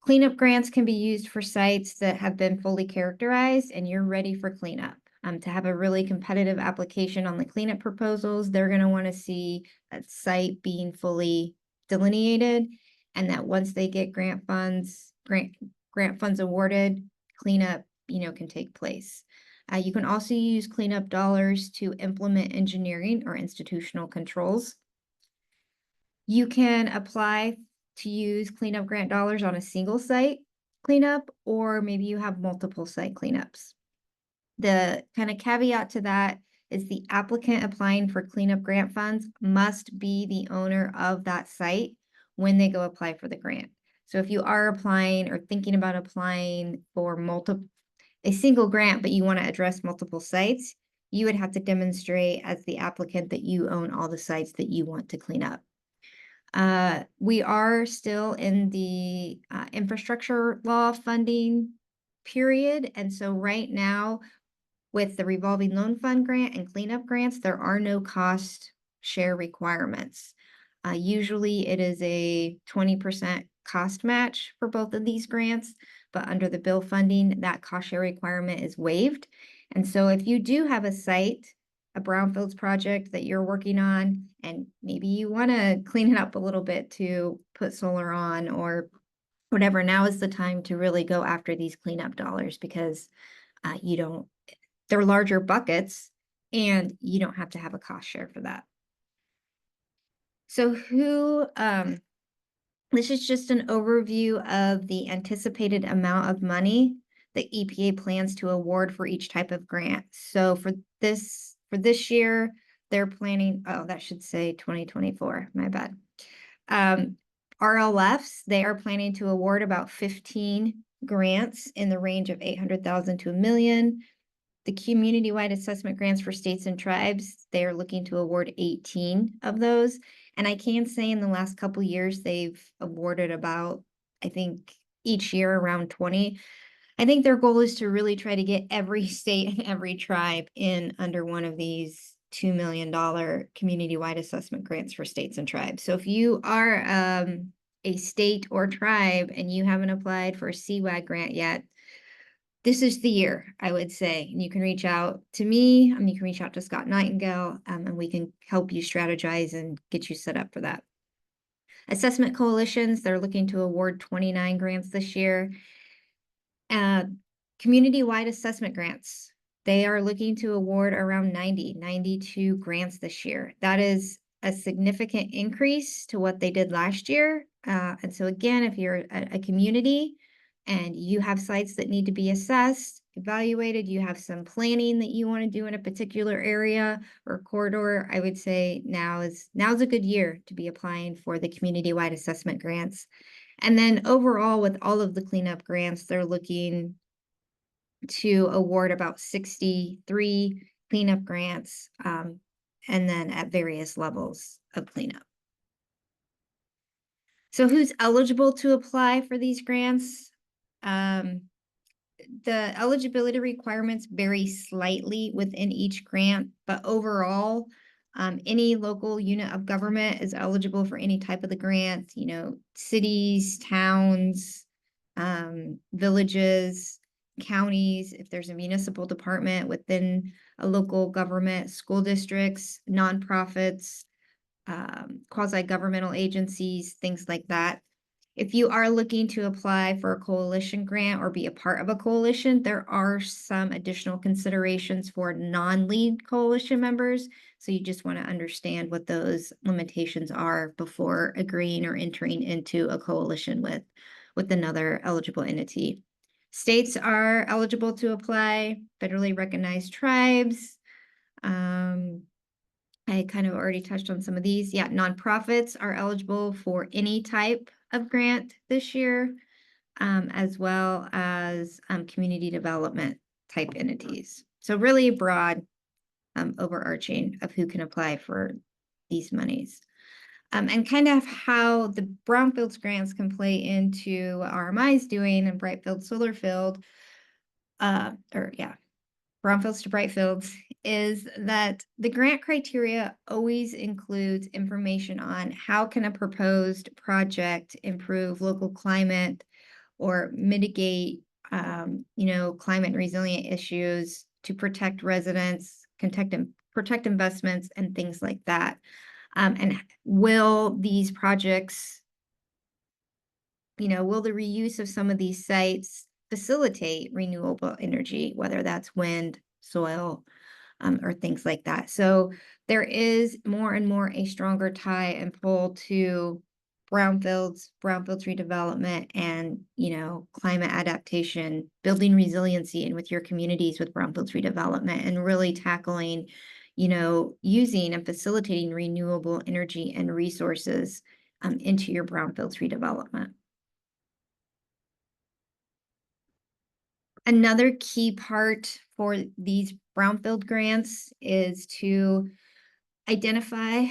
Cleanup grants can be used for sites that have been fully characterized and you're ready for cleanup. To have a really competitive application on the cleanup proposals, they're going to want to see that site being fully delineated and that once they get grant funds awarded, cleanup, can take place. You can also use cleanup dollars to implement engineering or institutional controls. You can apply to use cleanup grant dollars on a single site cleanup, or maybe you have multiple site cleanups. The kind of caveat to that is the applicant applying for cleanup grant funds must be the owner of that site when they go apply for the grant. So if you are applying or thinking about applying for a single grant, but you want to address multiple sites, you would have to demonstrate as the applicant that you own all the sites that you want to clean up. We are still in the infrastructure law funding period. And so right now, with the revolving loan fund grant and cleanup grants, there are no cost share requirements. Usually it is a 20% cost match for both of these grants, but under the bill funding, that cost share requirement is waived. And so if you do have a site, a brownfields project that you're working on, and maybe you want to clean it up a little bit to put solar on or whatever, now is the time to really go after these cleanup dollars, because they're larger buckets and you don't have to have a cost share for that. So this is just an overview of the anticipated amount of money that EPA plans to award for each type of grant. So for this year, they're planning, that should say 2024, my bad. RLFs, they are planning to award about 15 grants in the range of 800,000 to $1 million. The community-wide assessment grants for states and tribes, they are looking to award 18 of those. And I can say in the last couple of years, they've awarded about, I think, each year around 20. I think their goal is to really try to get every state and every tribe in under one of these $2 million community-wide assessment grants for states and tribes. So if you are a state or tribe and you haven't applied for a CWAG grant yet, this is the year, I would say. And you can reach out to me, you can reach out to Scott Nightingale, and we can help you strategize and get you set up for that. Assessment coalitions, they're looking to award 29 grants this year. Community-wide assessment grants, they are looking to award around 92 grants this year. That is a significant increase to what they did last year. And so again, if you're a community and you have sites that need to be assessed, evaluated, you have some planning that you want to do in a particular area or corridor, I would say now's a good year to be applying for the community-wide assessment grants. And then overall, with all of the cleanup grants, they're looking to award about 63 cleanup grants, and then at various levels of cleanup. So who's eligible to apply for these grants? The eligibility requirements vary slightly within each grant, but overall, any local unit of government is eligible for any type of the grant, cities, towns, villages, counties, if there's a municipal department within a local government, school districts, nonprofits, quasi-governmental agencies, things like that. If you are looking to apply for a coalition grant or be a part of a coalition, there are some additional considerations for non-lead coalition members. So you just want to understand what those limitations are before agreeing or entering into a coalition with another eligible entity. States are eligible to apply, federally recognized tribes. I kind of already touched on some of these. Yeah, nonprofits are eligible for any type of grant this year, as well as community development type entities. So really broad, overarching of who can apply for these monies. And kind of how the Brownfields grants can play into what RMI is doing in Brightfields Solar Field, Brownfields to Brightfields, is that the grant criteria always includes information on how can a proposed project improve local climate or mitigate, climate resilient issues to protect residents, protect investments and things like that. And will these projects will the reuse of some of these sites facilitate renewable energy, whether that's wind, soil, or things like that. So there is more and more a stronger tie and pull to brownfields redevelopment, and climate adaptation, building resiliency in with your communities with brownfields redevelopment, and really tackling using and facilitating renewable energy and resources into your brownfields redevelopment. Another key part for these brownfield grants is to identify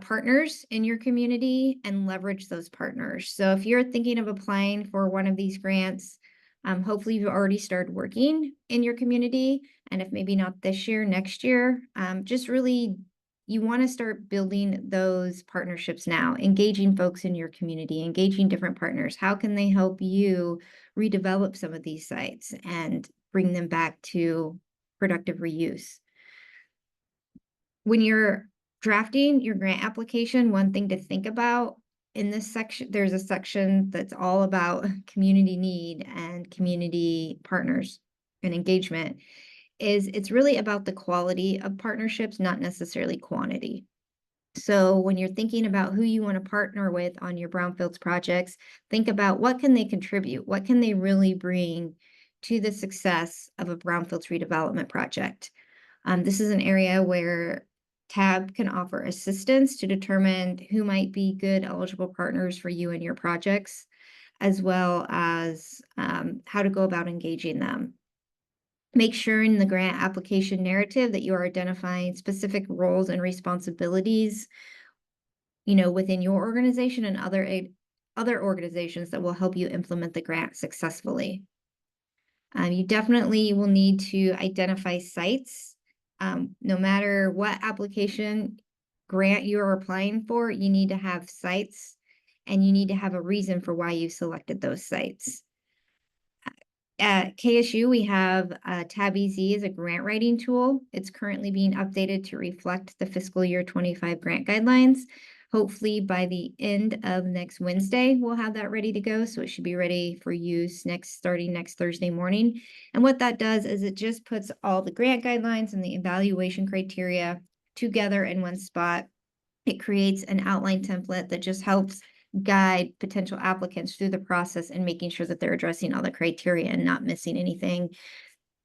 partners in your community and leverage those partners. So if you're thinking of applying for one of these grants, hopefully you've already started working in your community. And if maybe not this year, next year, just really, you want to start building those partnerships now, engaging folks in your community, engaging different partners. How can they help you redevelop some of these sites and bring them back to productive reuse? When you're drafting your grant application, one thing to think about in this section, there's a section that's all about community need and community partners and engagement. It's really about the quality of partnerships, not necessarily quantity. So when you're thinking about who you want to partner with on your brownfields projects, think about what can they contribute? What can they really bring to the success of a brownfields redevelopment project? This is an area where TAB can offer assistance to determine who might be good eligible partners for you and your projects, as well as how to go about engaging them. Make sure in the grant application narrative that you are identifying specific roles and responsibilities, within your organization and other organizations that will help you implement the grant successfully. You definitely will need to identify sites. No matter what application grant you're applying for, you need to have sites, and you need to have a reason for why you selected those sites. At KSU, we have TAB EZ as a grant writing tool. It's currently being updated to reflect the fiscal year 25 grant guidelines. Hopefully by the end of next Wednesday, we'll have that ready to go. So it should be ready for use starting next Thursday morning. And what that does is it just puts all the grant guidelines and the evaluation criteria together in one spot. It creates an outline template that just helps guide potential applicants through the process and making sure that they're addressing all the criteria and not missing anything.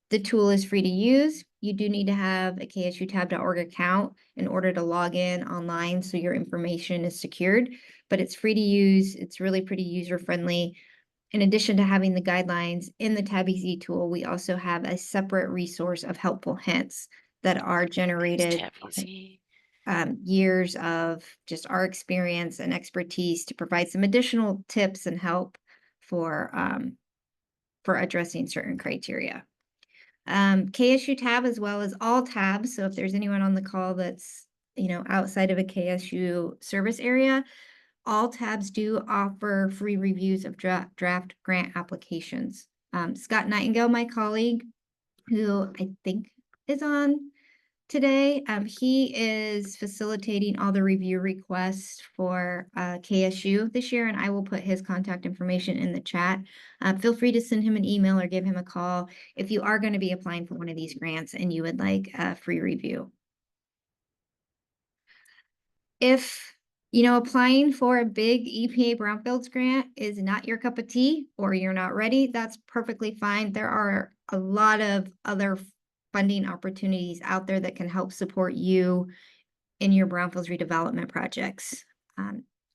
The tool is free to use. You do need to have a KSUTAB.org account in order to log in online so your information is secured, but it's free to use. It's really pretty user-friendly. In addition to having the guidelines in the TAB EZ tool, we also have a separate resource of helpful hints that are generated years of just our experience and expertise to provide some additional tips and help for addressing certain criteria. KSU TAB, as well as all tabs. So if there's anyone on the call that's outside of a KSU service area, all tabs do offer free reviews of draft grant applications. Scott Nightingale, my colleague, who I think is on today, he is facilitating all the review requests for KSU this year, and I will put his contact information in the chat. Feel free to send him an email or give him a call if you are going to be applying for one of these grants and you would like a free review. If applying for a big EPA Brownfields grant is not your cup of tea, or you're not ready, that's perfectly fine. There are a lot of other funding opportunities out there that can help support you in your brownfields redevelopment projects.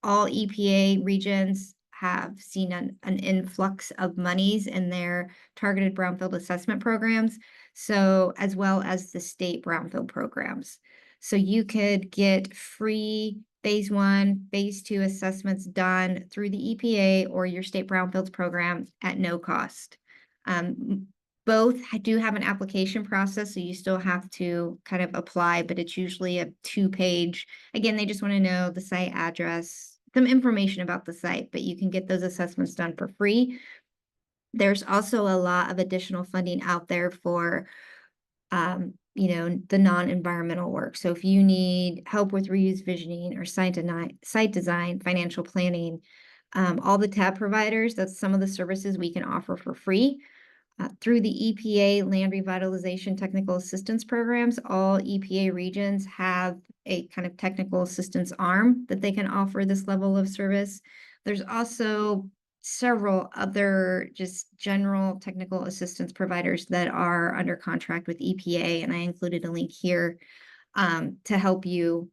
All EPA regions have seen an influx of monies in their targeted brownfield assessment programs, so as well as the state brownfield programs. So you could get free phase 1, phase 2 assessments done through the EPA or your state brownfields program at no cost. Both do have an application process, so you still have to kind of apply, but it's usually a 2-page. Again, they just want to know the site address, some information about the site, but you can get those assessments done for free. There's also a lot of additional funding out there for, the non-environmental work. So if you need help with reuse visioning or site design, financial planning, All the TAB providers, that's some of the services we can offer for free. Through the EPA Land Revitalization Technical Assistance Programs, all EPA regions have a kind of technical assistance arm that they can offer this level of service. There's also several other just general technical assistance providers that are under contract with EPA, and I included a link here to help you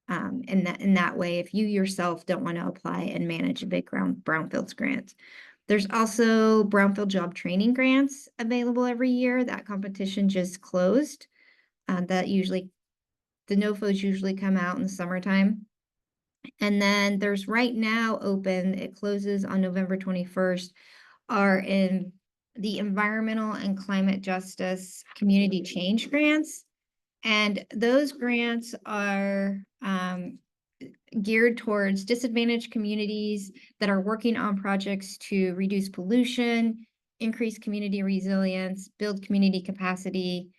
in that way if you yourself don't want to apply and manage a big brownfields grant. There's also Brownfield job training grants available every year. That competition just closed. The NOFOs usually come out in the summertime. And then there's right now open, it closes on November 21st, are in the environmental and climate justice community change grants. And those grants are geared towards disadvantaged communities that are working on projects to reduce pollution, increase community resilience, build community capacity,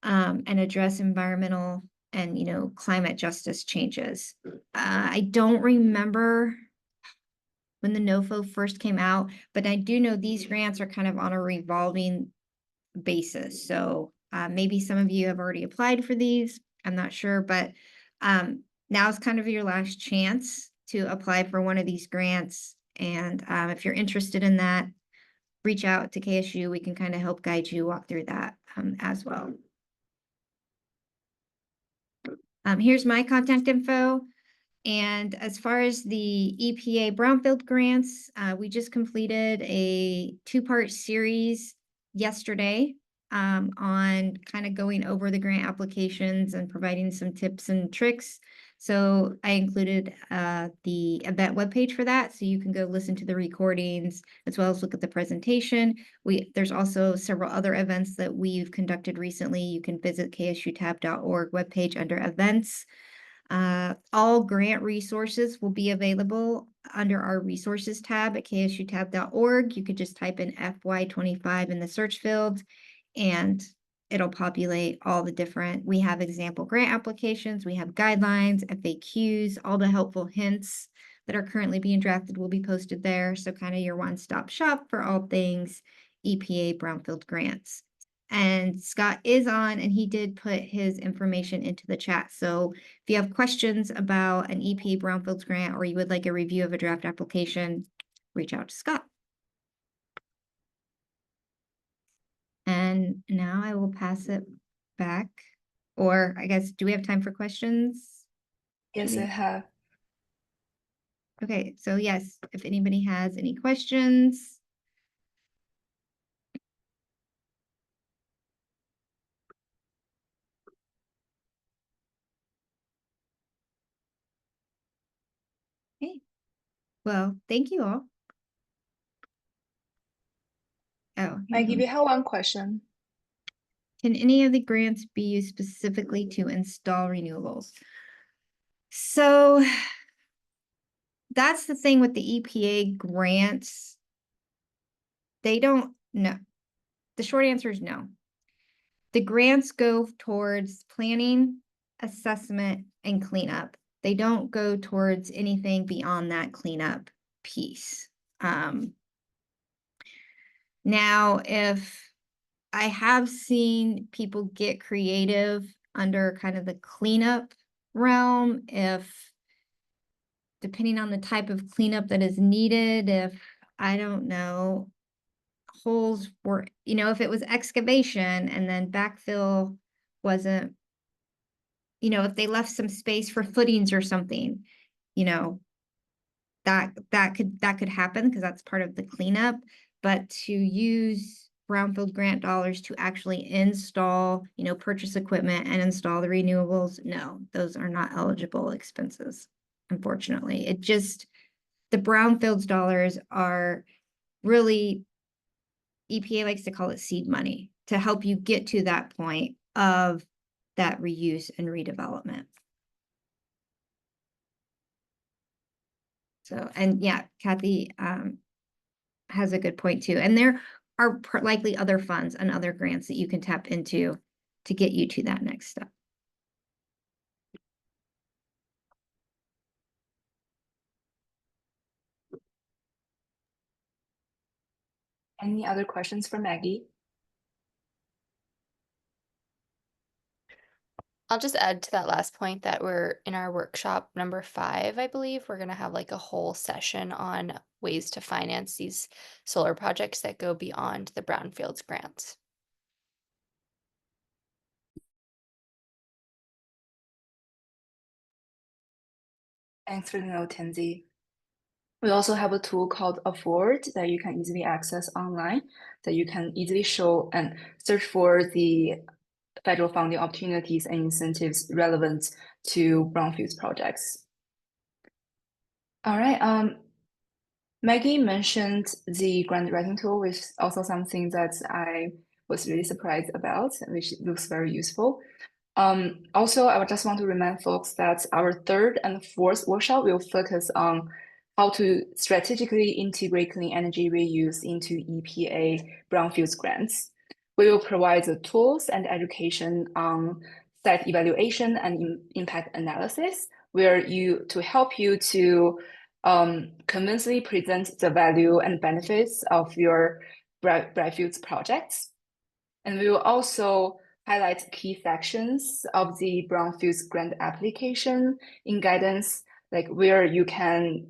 and address environmental and, climate justice changes. I don't remember when the NOFO first came out, but I do know these grants are kind of on a revolving basis. So maybe some of you have already applied for these. I'm not sure, but now's kind of your last chance to apply for one of these grants. And if you're interested in that, reach out to KSU. We can kind of help guide you walk through that as well. Here's my contact info. And as far as the EPA Brownfield grants, we just completed a 2-part series yesterday on kind of going over the grant applications and providing some tips and tricks. So I included the event webpage for that, so you can go listen to the recordings as well as look at the presentation. There's also several other events that we've conducted recently. You can visit ksutab.org webpage under events. All grant resources will be available under our resources tab at ksutab.org. You could just type in FY25 in the search field and it'll populate all the different, we have example grant applications, we have guidelines, FAQs, all the helpful hints that are currently being drafted will be posted there. So kind of your one-stop shop for all things EPA Brownfield grants. And Scott is on and he did put his information into the chat. So if you have questions about an EPA Brownfields grant or you would like a review of a draft application, reach out to Scott. And now I will pass it back. Or I guess, do we have time for questions? Yes, I have. Okay, so yes, if anybody has any questions. Okay, well, thank you all. Oh, Maggie, we have one question. can any of the grants be used specifically to install renewables? So that's the thing with the EPA grants. They don't know. The short answer is no. The grants go towards planning, assessment, and cleanup. They don't go towards anything beyond that cleanup piece. Now, if I have seen people get creative under kind of the cleanup realm, if depending on the type of cleanup that is needed, if I don't know, holes were, if it was excavation and then backfill wasn't, if they left some space for footings or something, that could happen because that's part of the cleanup. But to use brownfield grant dollars to actually install, purchase equipment and install the renewables, no, those are not eligible expenses, unfortunately. The brownfields dollars are really, EPA likes to call it seed money to help you get to that point of that reuse and redevelopment. So, and yeah, Kathy has a good point too. And there are likely other funds and other grants that you can tap into to get you to that next step. Any other questions for Maggie? I'll just add to that last point that we're in our workshop number 5, I believe. We're gonna have like a whole session on ways to finance these solar projects that go beyond the Brownfields grants. Thanks for the note, Tansy. We also have a tool called Afford that you can easily access online, that you can easily show and search for the federal funding opportunities and incentives relevant to Brownfields projects. All right, Maggie mentioned the grant writing tool, which is also something that I was really surprised about, which looks very useful. Also, I would just want to remind folks that our 3rd and 4th workshop will focus on how to strategically integrate clean energy reuse into EPA Brownfields grants. We will provide the tools and education on site evaluation and impact analysis, to help you to convincingly present the value and benefits of your Brightfields projects. And we will also highlight key sections of the Brownfields grant application in guidance, like where you can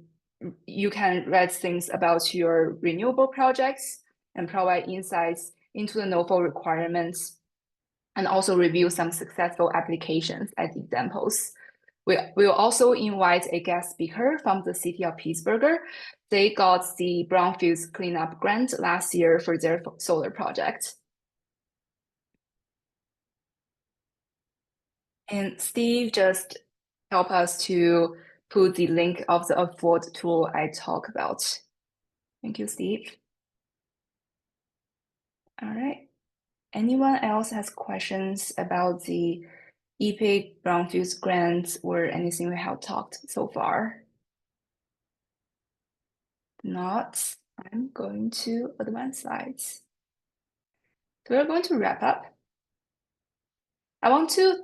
read things about your renewable projects and provide insights into the NOFO requirements, and also review some successful applications as examples. We will also invite a guest speaker from the city of Pittsburgh. They got the Brownfields cleanup grant last year for their solar project. And Steve just helped us to put the link of the Afford tool I talked about. Thank you, Steve. All right. Anyone else has questions about the EPA Brownfields grants or anything we have talked so far? Not, I'm going to advance slides. So we're going to wrap up. I want to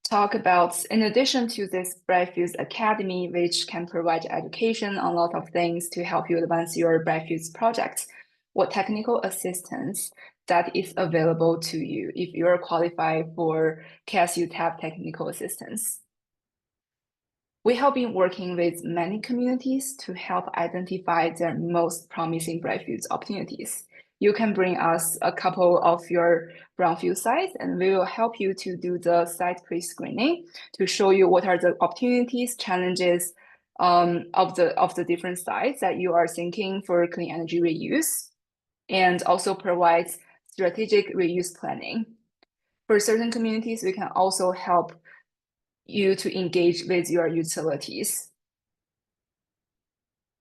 talk about, in addition to this Brightfields Academy, which can provide education on a lot of things to help you advance your Brightfields project, what technical assistance that is available to you if you're qualified for KSU TAB technical assistance. We have been working with many communities to help identify their most promising Brightfields opportunities. You can bring us a couple of your brownfield sites, and we will help you to do the site pre-screening to show you what are the opportunities, challenges of the different sites that you are thinking for clean energy reuse, and also provide strategic reuse planning. For certain communities, we can also help you to engage with your utilities.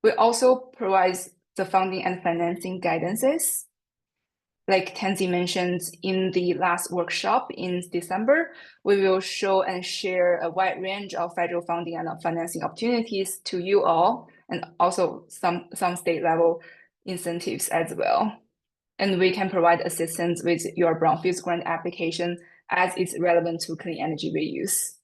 We also provide the funding and financing guidances. Like Tansy mentioned in the last workshop in December, we will show and share a wide range of federal funding and financing opportunities to you all, and also some state level incentives as well. And we can provide assistance with your Brownfields grant application as it's relevant to clean energy reuse.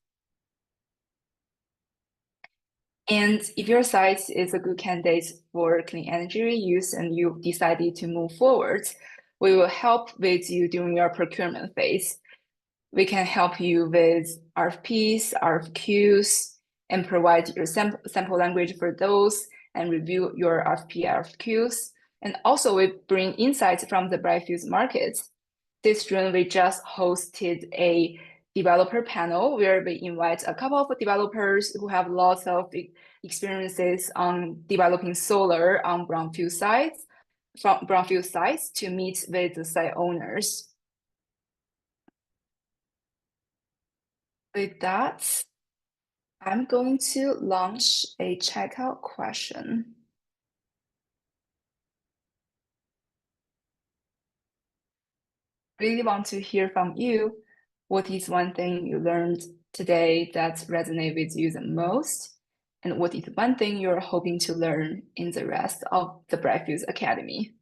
And if your site is a good candidate for clean energy reuse and you decided to move forward, we will help with you during your procurement phase. We can help you with RFPs, RFQs, and provide your sample language for those and review your RFP, RFQs. And also we bring insights from the Brightfields market. This June, we just hosted a developer panel where we invite a couple of developers who have lots of experiences on developing solar on brownfield sites, to meet with the site owners. With that, I'm going to launch a checkout question. Really want to hear from you. What is one thing you learned today that resonates with you the most? And what is one thing you're hoping to learn in the rest of the Brightfields Academy?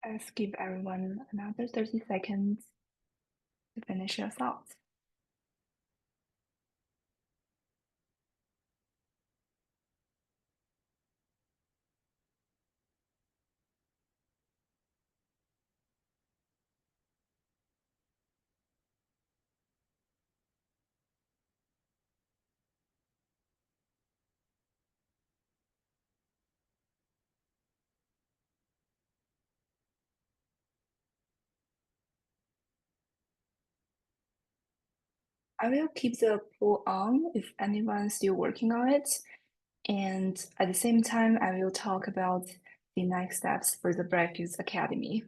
Let's give everyone another 30 seconds to finish your thoughts. I will keep the poll on if anyone's still working on it. And at the same time, I will talk about the next steps for the Brightfields Academy.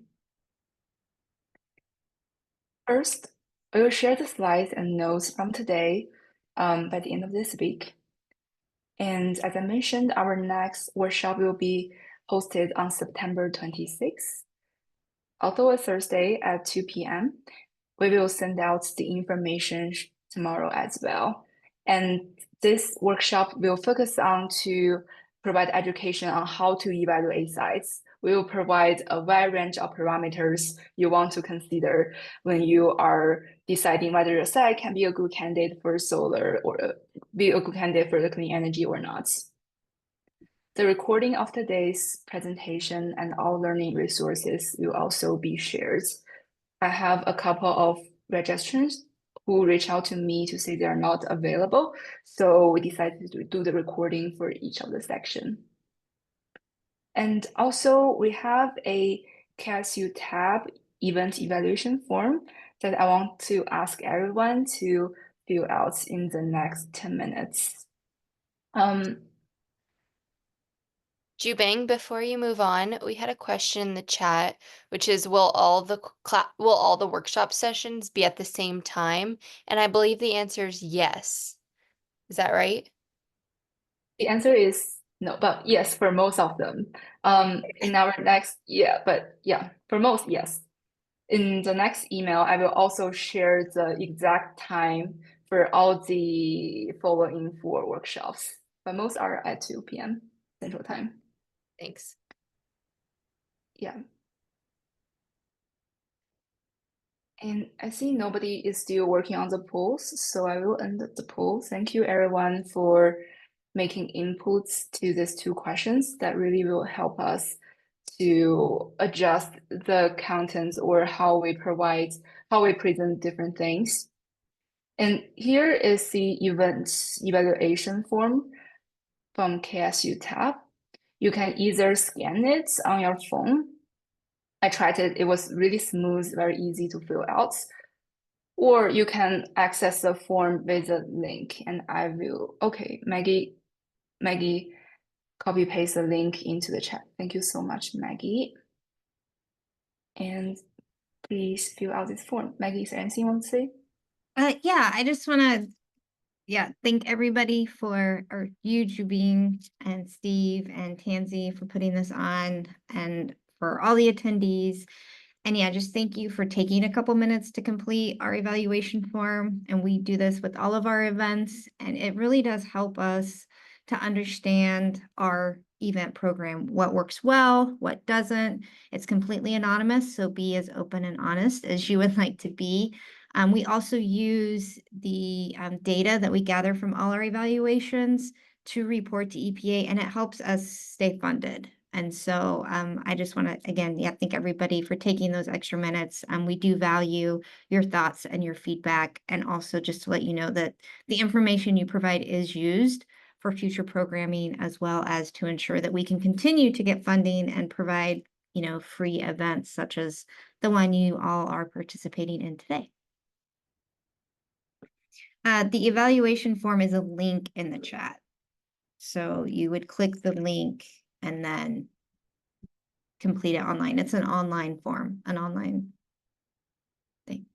First, I will share the slides and notes from today by the end of this week. And as I mentioned, our next workshop will be hosted on September 26th, although a Thursday at 2 p.m. We will send out the information tomorrow as well. And this workshop will focus on to provide education on how to evaluate sites. We will provide a wide range of parameters you want to consider when you are deciding whether your site can be a good candidate for solar or be a good candidate for the clean energy or not. The recording of today's presentation and all learning resources will also be shared. I have a couple of registrants who reach out to me to say they're not available, so we decided to do the recording for each of the section. And also we have a KSU TAB event evaluation form that I want to ask everyone to fill out in the next 10 minutes. Jubing, before you move on, we had a question in the chat, which is, will all the workshop sessions be at the same time? And I believe the answer is yes. Is that right? The answer is no, but yes, for most of them. In our next, for most, yes. In the next email, I will also share the exact time for all the following 4 workshops, but most are at 2 p.m. Central Time. Thanks. Yeah. And I see nobody is still working on the polls, so I will end the poll. Thank you everyone for making inputs to these 2 questions that really will help us to adjust the contents or how we present different things. And here is the events evaluation form from KSU TAB. You can either scan it on your phone. I tried it, it was really smooth, very easy to fill out. Or you can access the form with a link, and I will, okay, Maggie, copy paste the link into the chat. Thank you so much, Maggie. And please fill out this form. Maggie, is there anything you want to say? Yeah, I just want to thank everybody or you, Jubing and Steve and Tansy for putting this on, and for all the attendees. And yeah, just thank you for taking a couple minutes to complete our evaluation form. And we do this with all of our events, and it really does help us to understand our event program, what works well, what doesn't. It's completely anonymous, so be as open and honest as you would like to be. We also use the data that we gather from all our evaluations to report to EPA, and it helps us stay funded. And so I just want to, again, thank everybody for taking those extra minutes. We do value your thoughts and your feedback, and also just to let you know that the information you provide is used for future programming, as well as to ensure that we can continue to get funding and provide, free events such as the one you all are participating in today. The evaluation form is a link in the chat. So you would click the link and then complete it online. It's an online form, an online thing.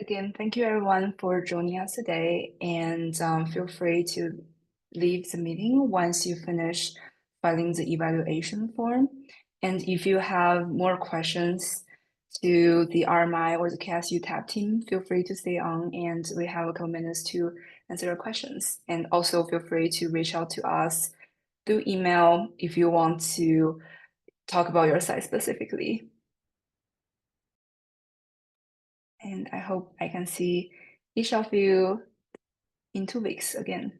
Again, thank you everyone for joining us today, and feel free to leave the meeting once you finish filing the evaluation form. And if you have more questions to the RMI or the KSU TAB team, feel free to stay on, and we have a couple minutes to answer your questions. And also feel free to reach out to us through email if you want to talk about your site specifically. And I hope I can see each of you in 2 weeks again.